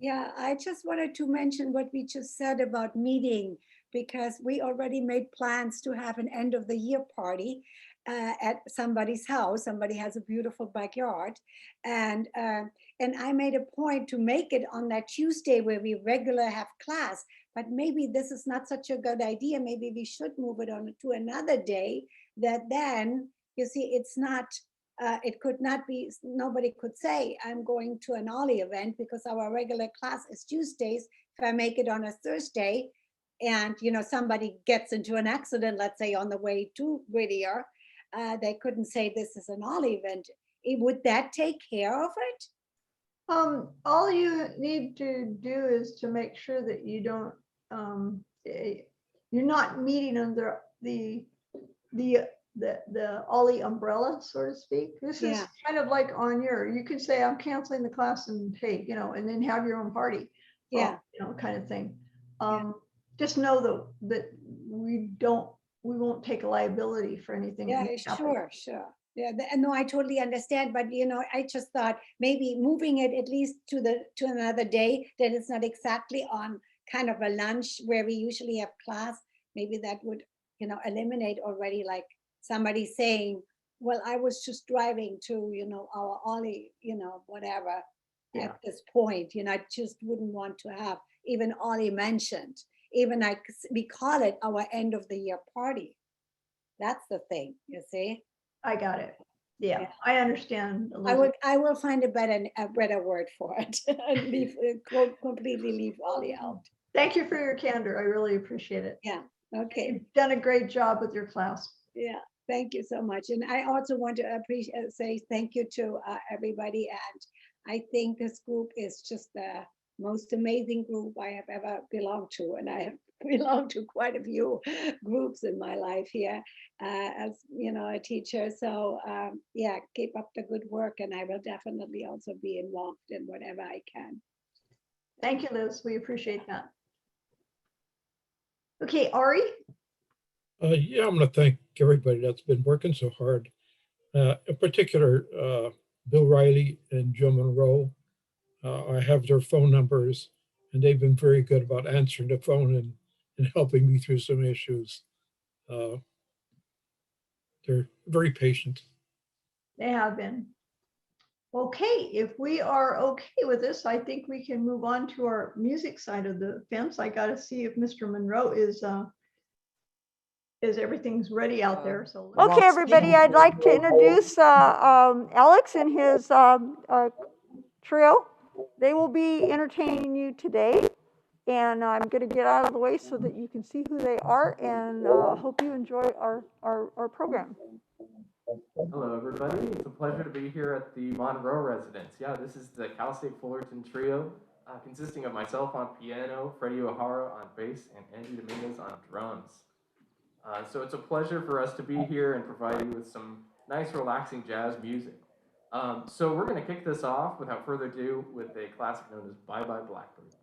Yeah, I just wanted to mention what we just said about meeting, because we already made plans to have an end of the year party at somebody's house. Somebody has a beautiful backyard. And I made a point to make it on that Tuesday where we regularly have class, but maybe this is not such a good idea. Maybe we should move it on to another day, that then, you see, it's not, it could not be, nobody could say, I'm going to an OLLI event because our regular class is Tuesdays. If I make it on a Thursday and, you know, somebody gets into an accident, let's say on the way to Whittier, they couldn't say this is an OLLI event. Would that take care of it? All you need to do is to make sure that you don't, you're not meeting under the OLLI umbrella, so to speak. This is Yeah. kind of like on your, you could say, I'm canceling the class and hey, you know, and then have your own party. Yeah. You know, kind of thing. Yeah. Just know that we won't take a liability for anything. Yeah, that may happen. sure, sure. Yeah, no, I totally understand, but you know, I just thought maybe moving it at least to another day, that it's not exactly on kind of a lunch where we usually have class. Maybe that would, you know, eliminate already like somebody saying, well, I was just driving to, you know, our OLLI, you know, whatever. Yeah. At this point, you know, I just wouldn't want to have even OLLI mentioned, even like we call it our end of the year party. That's the thing, you see. I got it. Yeah, Yeah. I understand. I will find a better word for it and completely leave OLLI out. Thank you for your candor. I really appreciate it. Yeah. Okay. You've done a great job with your class. Yeah. Thank you so much. And I also want to say thank you to everybody. And I think this group is just the most amazing group I have ever belonged to. And I have belonged to quite a few groups in my life here as, you know, a teacher. So yeah, keep up the good work. And I will definitely also be involved in whatever I can. Thank you, Liz. We appreciate that. Okay, Ari? Yeah, I'm going to thank everybody that's been working so hard. In particular, Bill Riley and Joe Monroe. I have their phone numbers, and they've been very good about answering the phone and helping me through some issues. They're very patient. They have been. Okay, if we are okay with this, I think we can move on to our music side of the fence. I got to see if Mr. Monroe is everything's ready out there. So Well, Okay, everybody, I'd like to introduce Alex and his trio. They will be entertaining you today, and I'm going to get out of the way so that you can see who they are, and hope you enjoy our program. Hello, everybody. It's a pleasure to be here at the Monroe residence. Yeah, this is the Cal State Fullerton trio, consisting of myself on piano, Freddie O'Hara on bass, and Andy Dominguez on drums. So it's a pleasure for us to be here and provide you with some nice, relaxing jazz music. So we're going to kick this off without further ado with a classic known as Bye Bye Blackbird.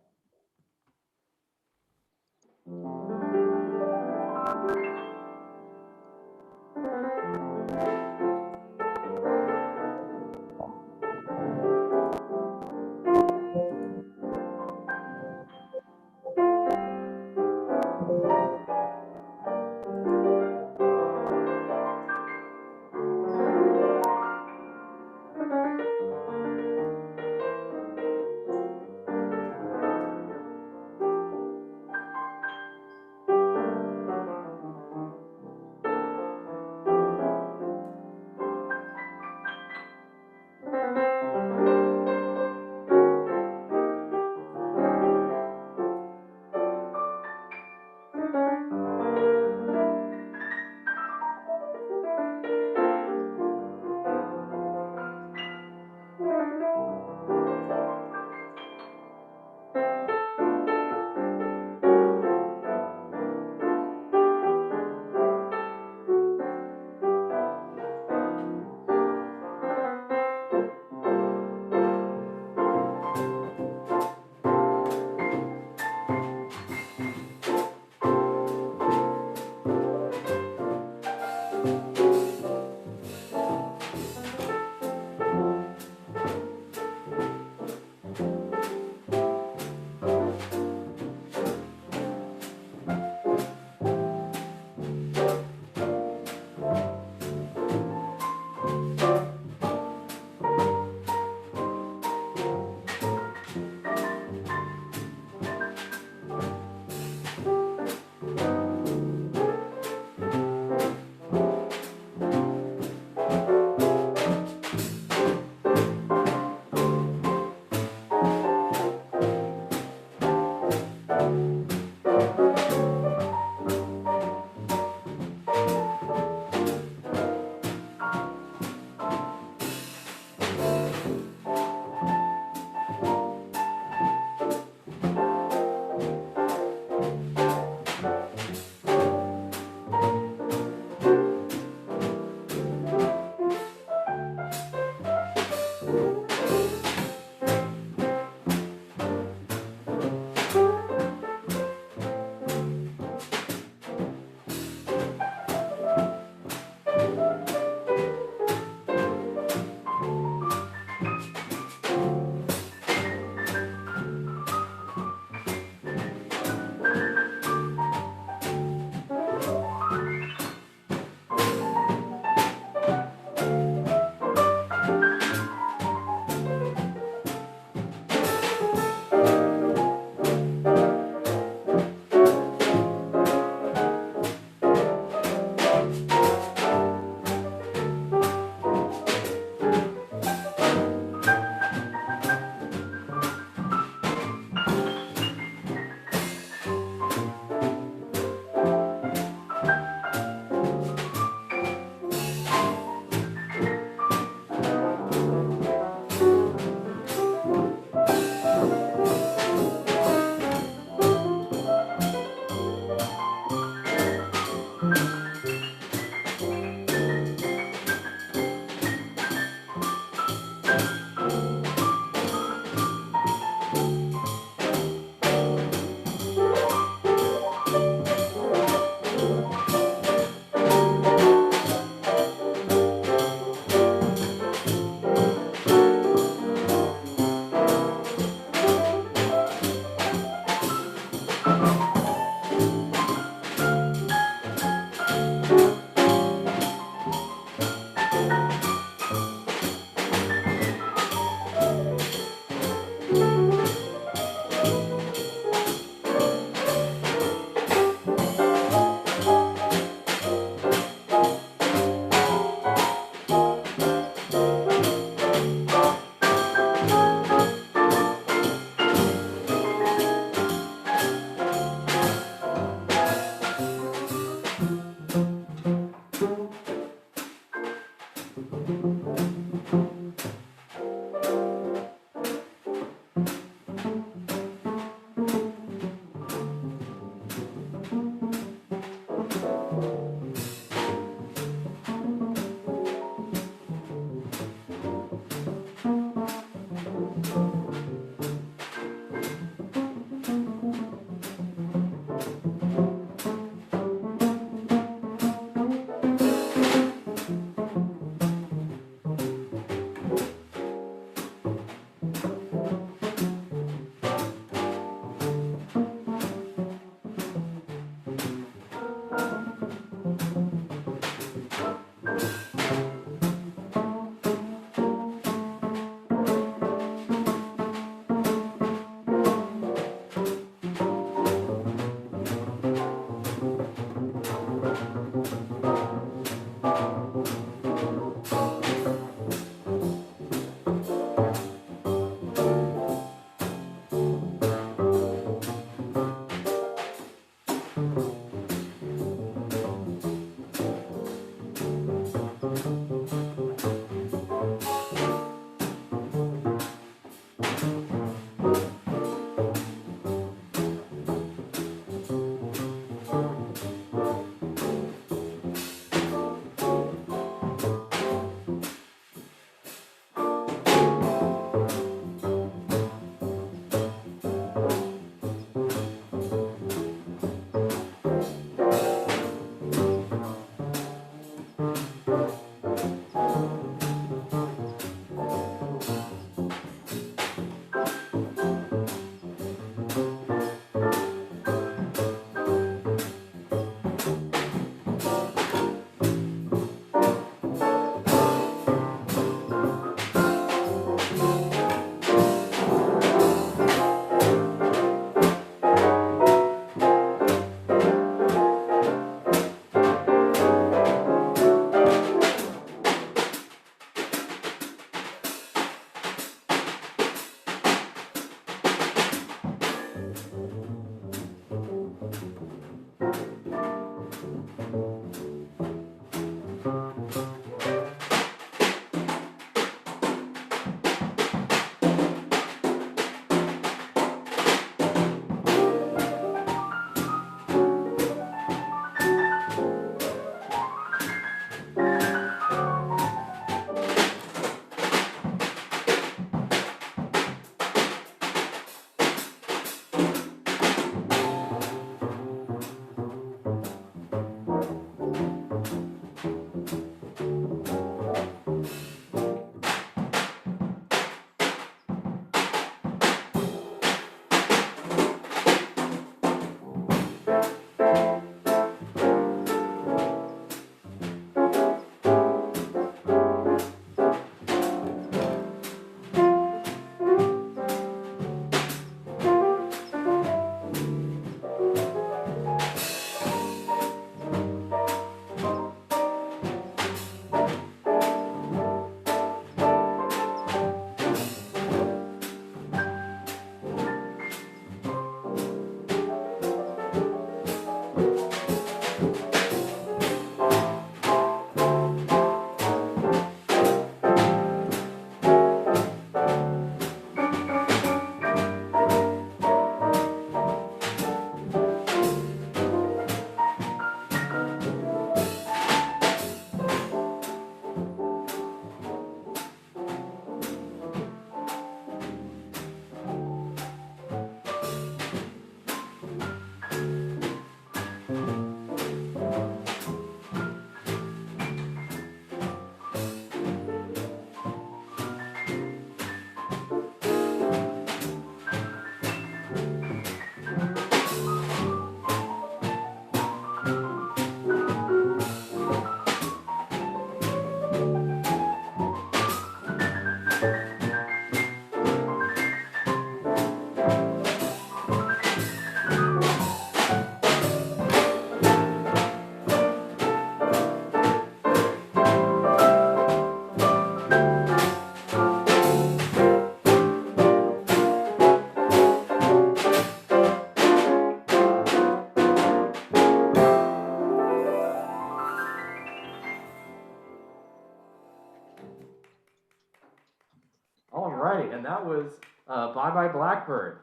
righty, and that was Bye Bye Blackbird,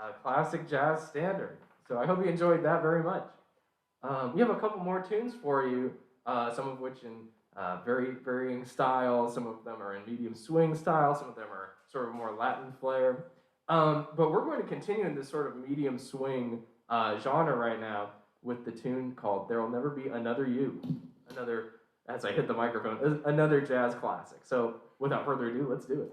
a classic jazz standard. So I hope you enjoyed that very much. We have a couple more tunes for you, some of which in very varying styles. Some of them are in medium swing style, some of them are sort of more Latin flair. But we're going to continue in this sort of medium swing genre right now with the tune called There'll Never Be Another You. Another, as I hit the microphone, another jazz classic. So without further ado, let's do it.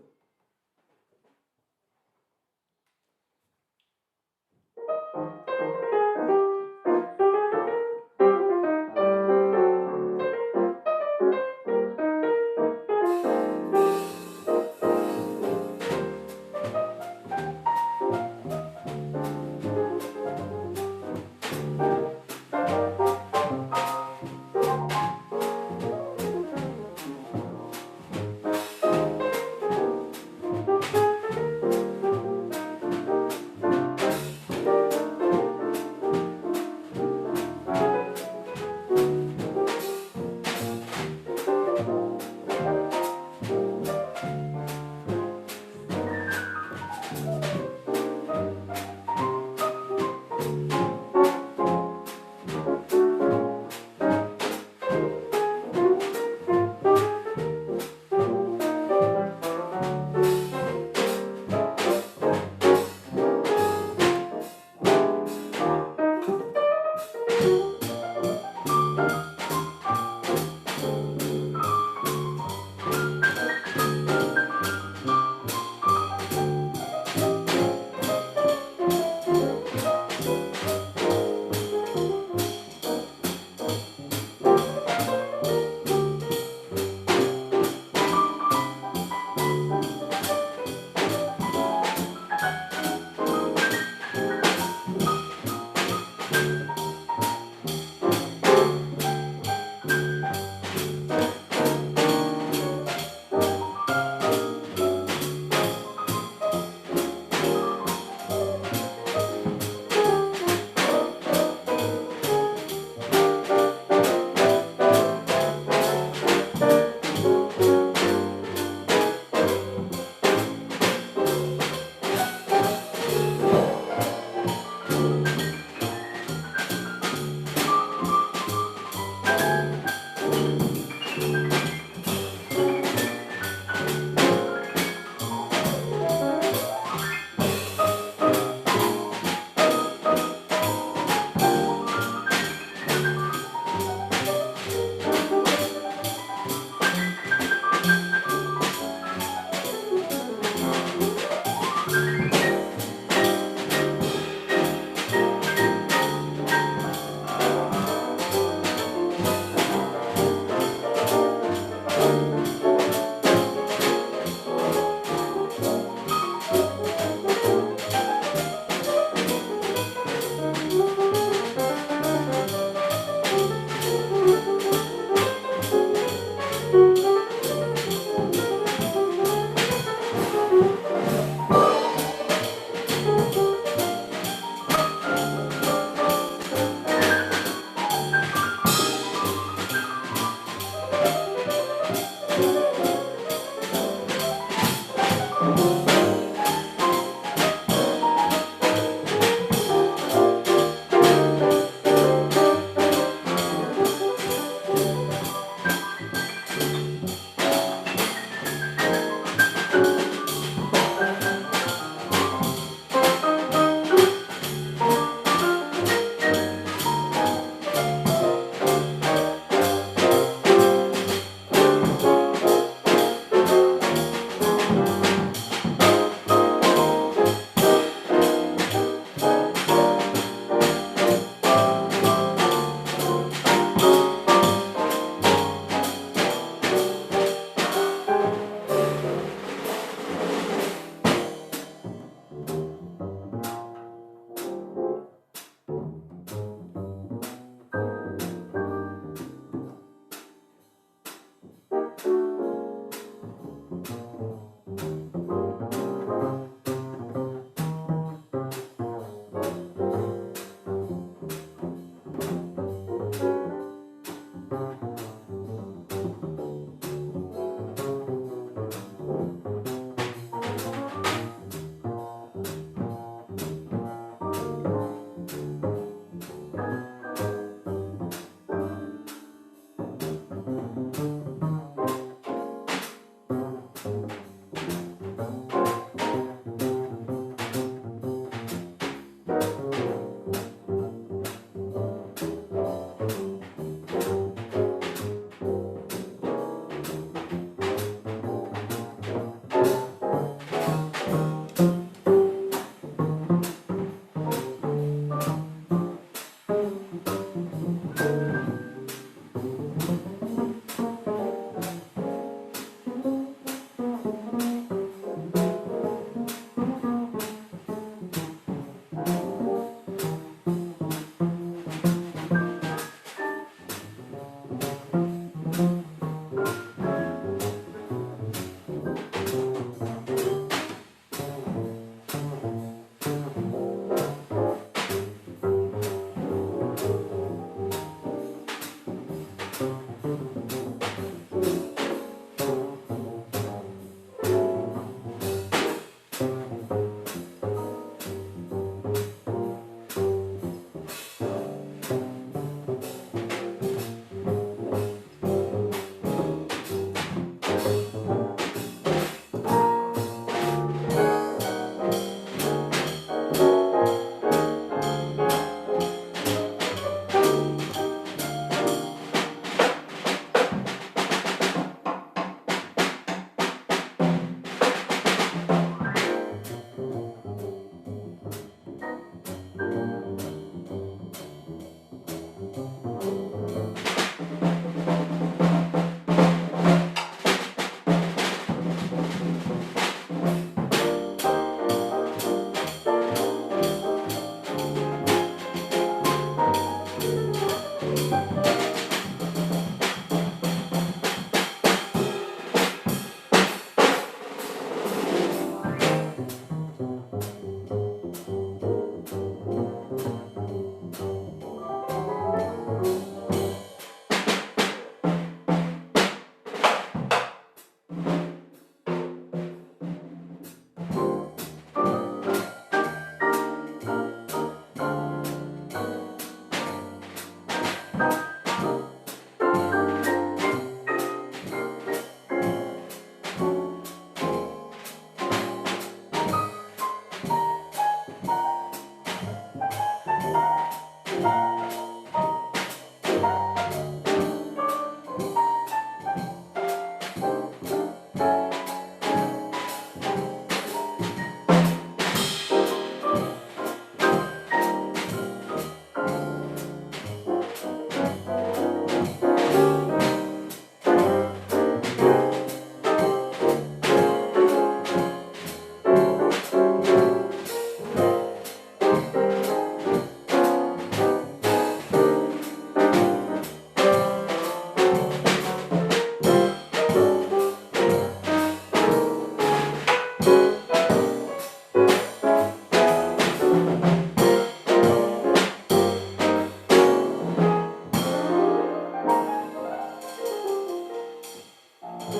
Hey,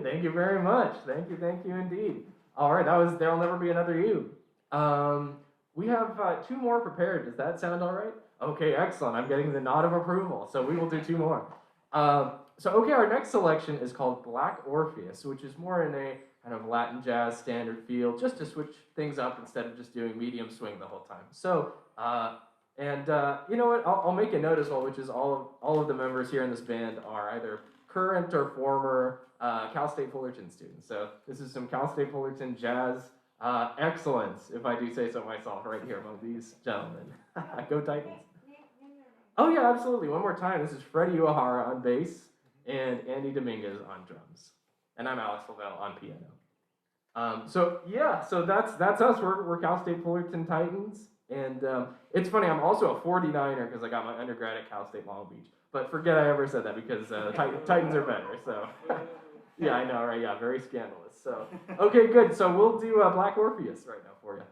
thank you very much. Thank you indeed. All right, that was There'll Never Be Another You. We have 2 more prepared. Does that sound all right? Okay, excellent. I'm getting the nod of approval. So we will do 2 more. Okay, our next selection is called Black Orpheus, which is more in a kind of Latin jazz standard feel, just to switch things up instead of just doing medium swing the whole time. So, you know what? I'll make a note as well, which is all of the members here in this band are either current or former Cal State Fullerton students. So this is some Cal State Fullerton jazz excellence, if I do say so myself, right here among these gentlemen. Go Titans. Oh yeah, absolutely. One more time. This is Freddie Uehara on bass and Andy Dominguez on drums. And I'm Alex Lavelle on piano. So that's us. We're Cal State Fullerton Titans. And it's funny, I'm also a 49er because I got my undergrad at Cal State Long Beach. But forget I ever said that because Titans are better. So yeah, I know, right? Yeah, very scandalous. So okay, good. So we'll do Black Orpheus right now for you.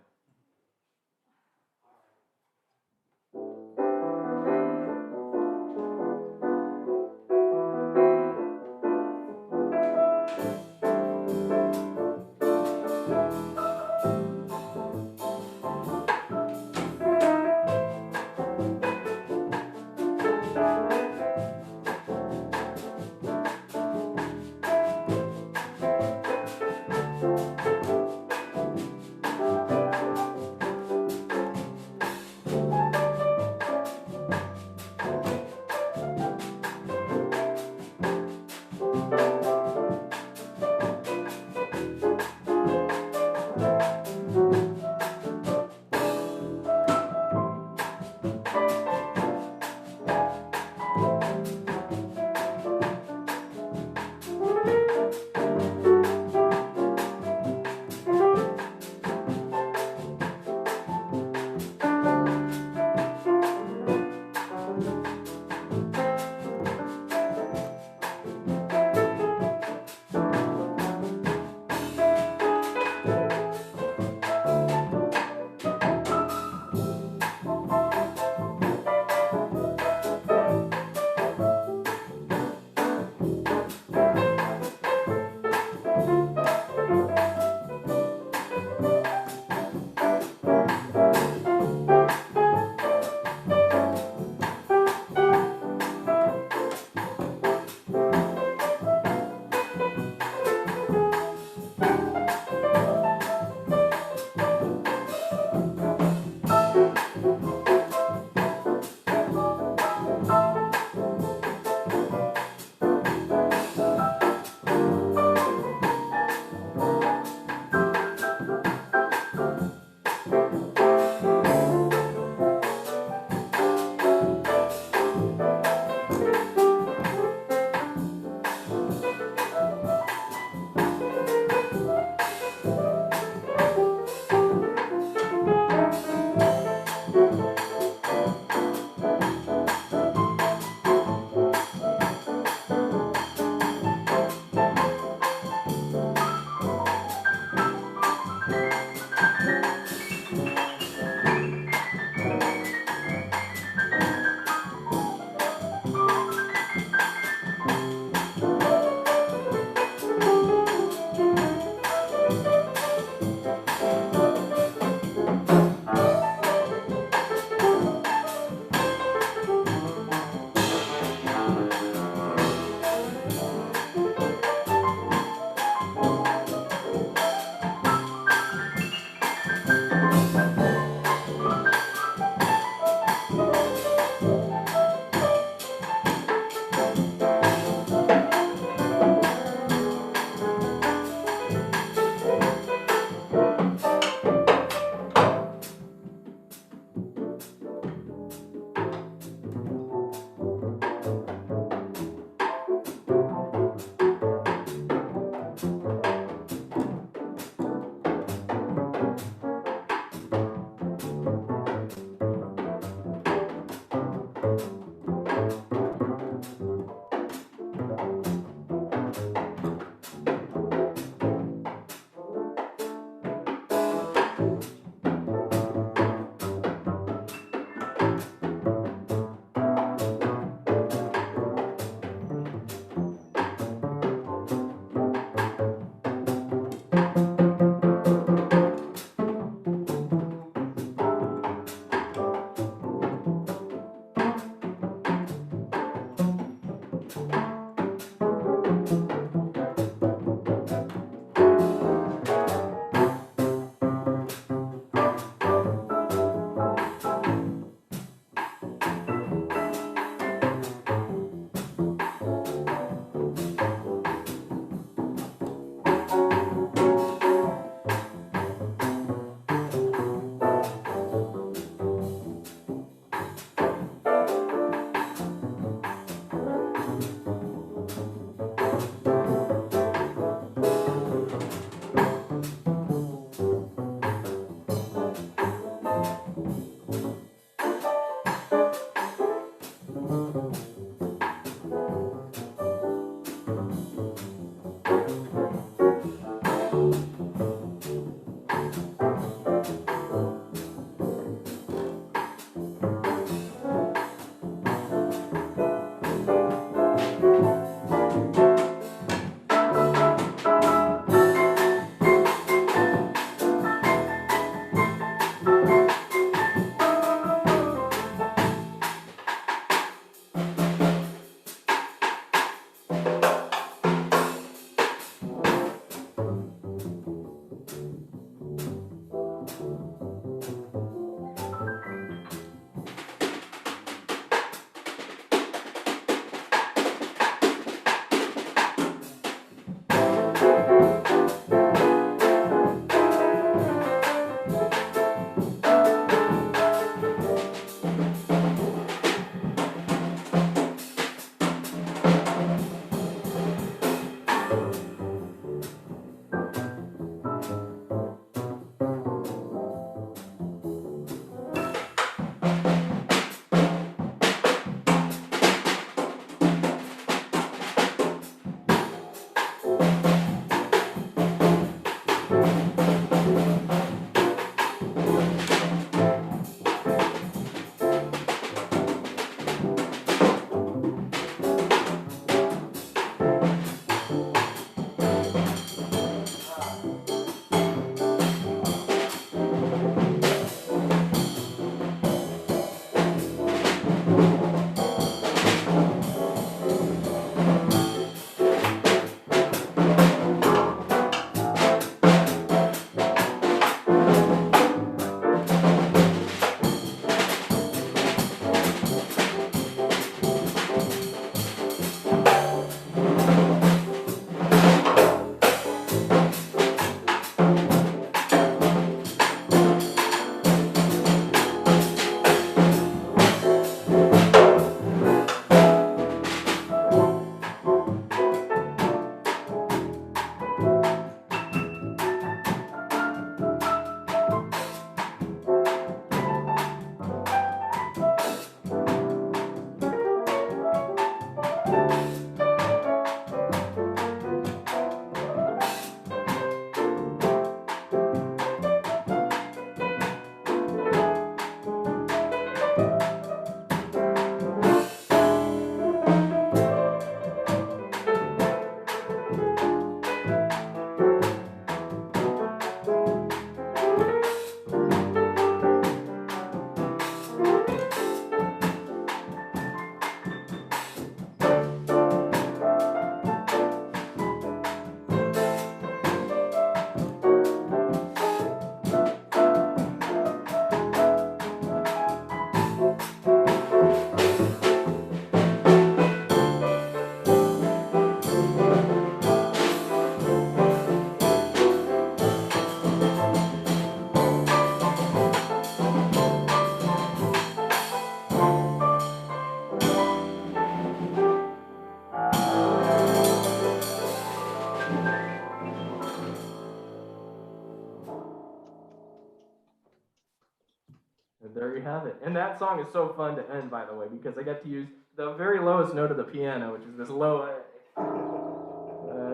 And there you have it. And that song is so fun to end, by the way, because I get to use the very lowest note of the piano, which is this low A.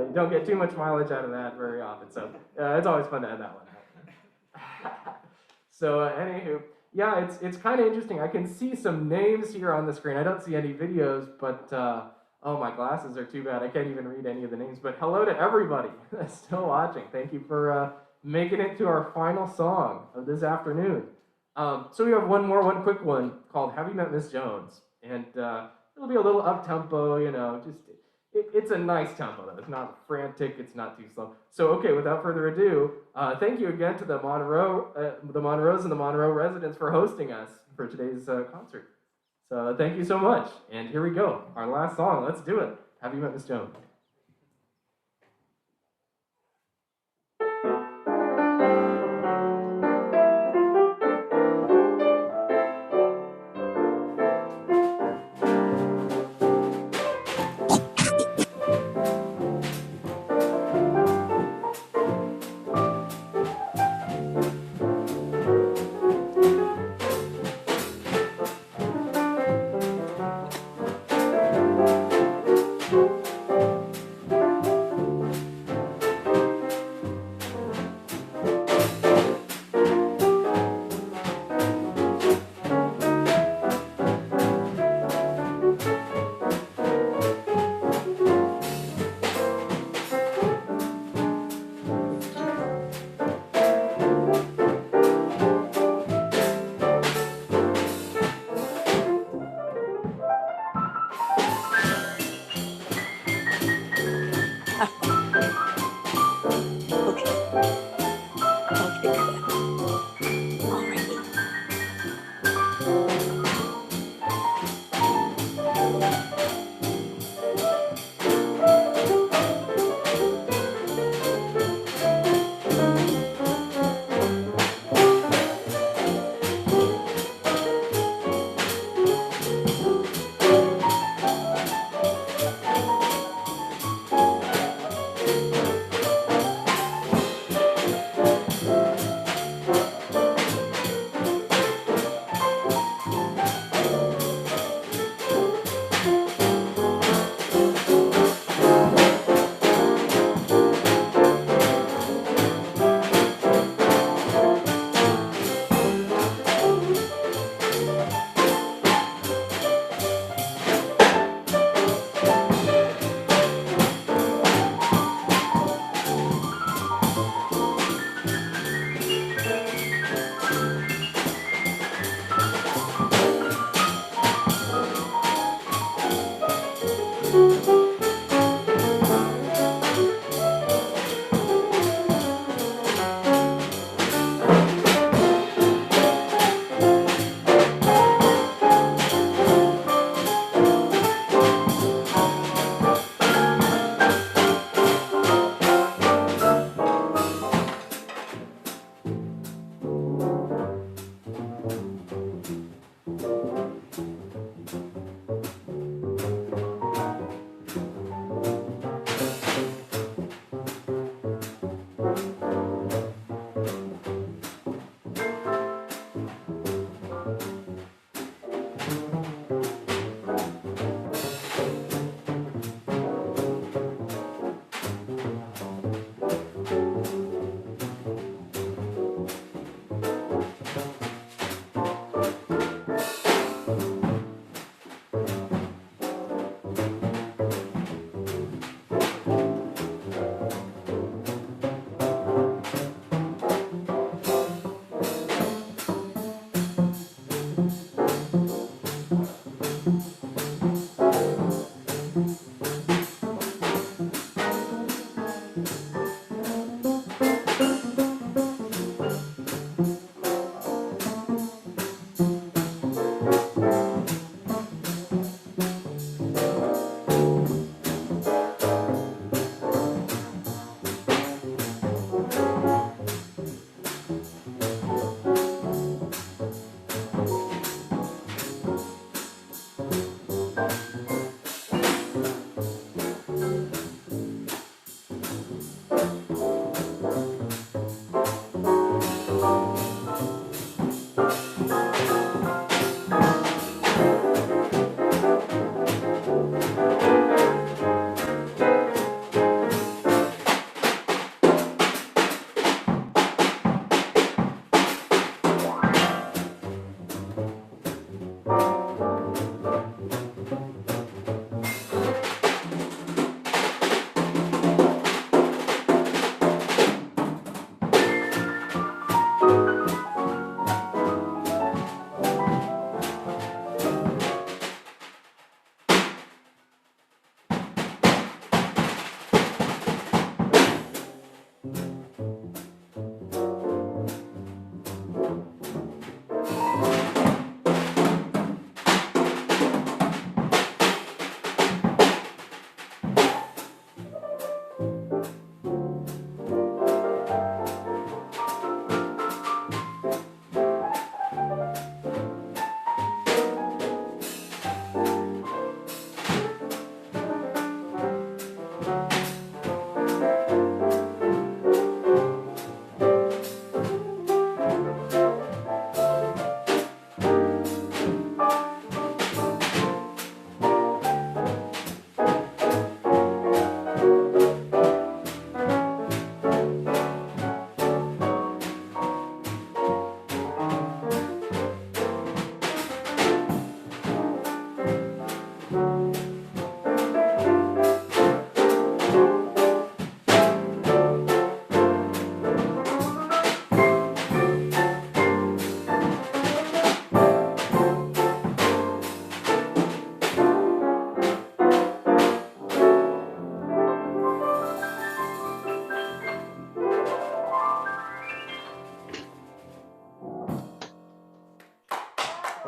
You don't get too much mileage out of that very often, so it's always fun to end that one. So anywho, yeah, it's kind of interesting. I can see some names here on the screen. I don't see any videos, but Oh, my glasses are too bad. I can't even read any of the names, but hello to everybody that's still watching. Thank you for making it to our final song of this afternoon. So we have one quick one called Have You Met Miss Jones? And it'll be a little up-tempo, you know, just, it's a nice tempo though. It's not frantic, it's not too slow. So, okay, without further ado, thank you again to the Monroes and the Monroe residents for hosting us for today's concert. So thank you so much. And here we go. Our last song. Let's do it. Have You Met Miss Jones?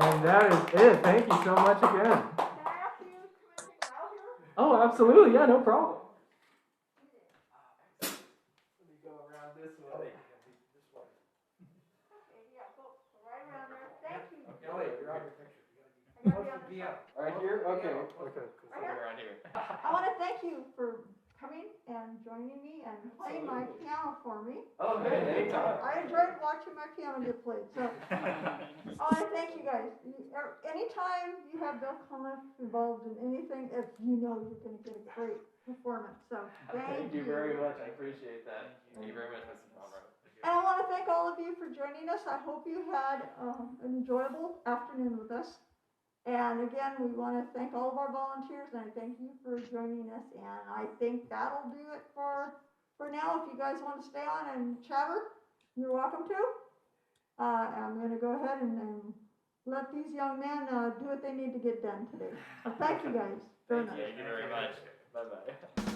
And that is it. Thank you so much again. Can I ask you to come and take a while here? Oh, absolutely. Yeah, no problem. Let me go around this way. Okay, yeah, go right around there. Thank you. Ellie, you're on your picture. I gotta be on the side. Right here? Okay. Okay. Right here? Around here. I want to thank you for coming and joining me and playing my piano for me. Oh, hey, anytime. I enjoyed watching my piano get played, so I want to thank you guys. Anytime you have Bill Cunliffe involved in anything, if you know you're going to get a great performance, so Thank you very much. I appreciate that. Thank you very much, Mrs. Monroe. And I want to thank all of you for joining us. I hope you had an enjoyable afternoon with us. And again, we want to thank all of our volunteers, and I thank you for joining us. And I think that'll do it for now. If you guys want to stay on and chatter, you're welcome to. I'm going to go ahead and let these young men do what they need to get done today. Thank you guys very much. Thank you very much. Bye-bye.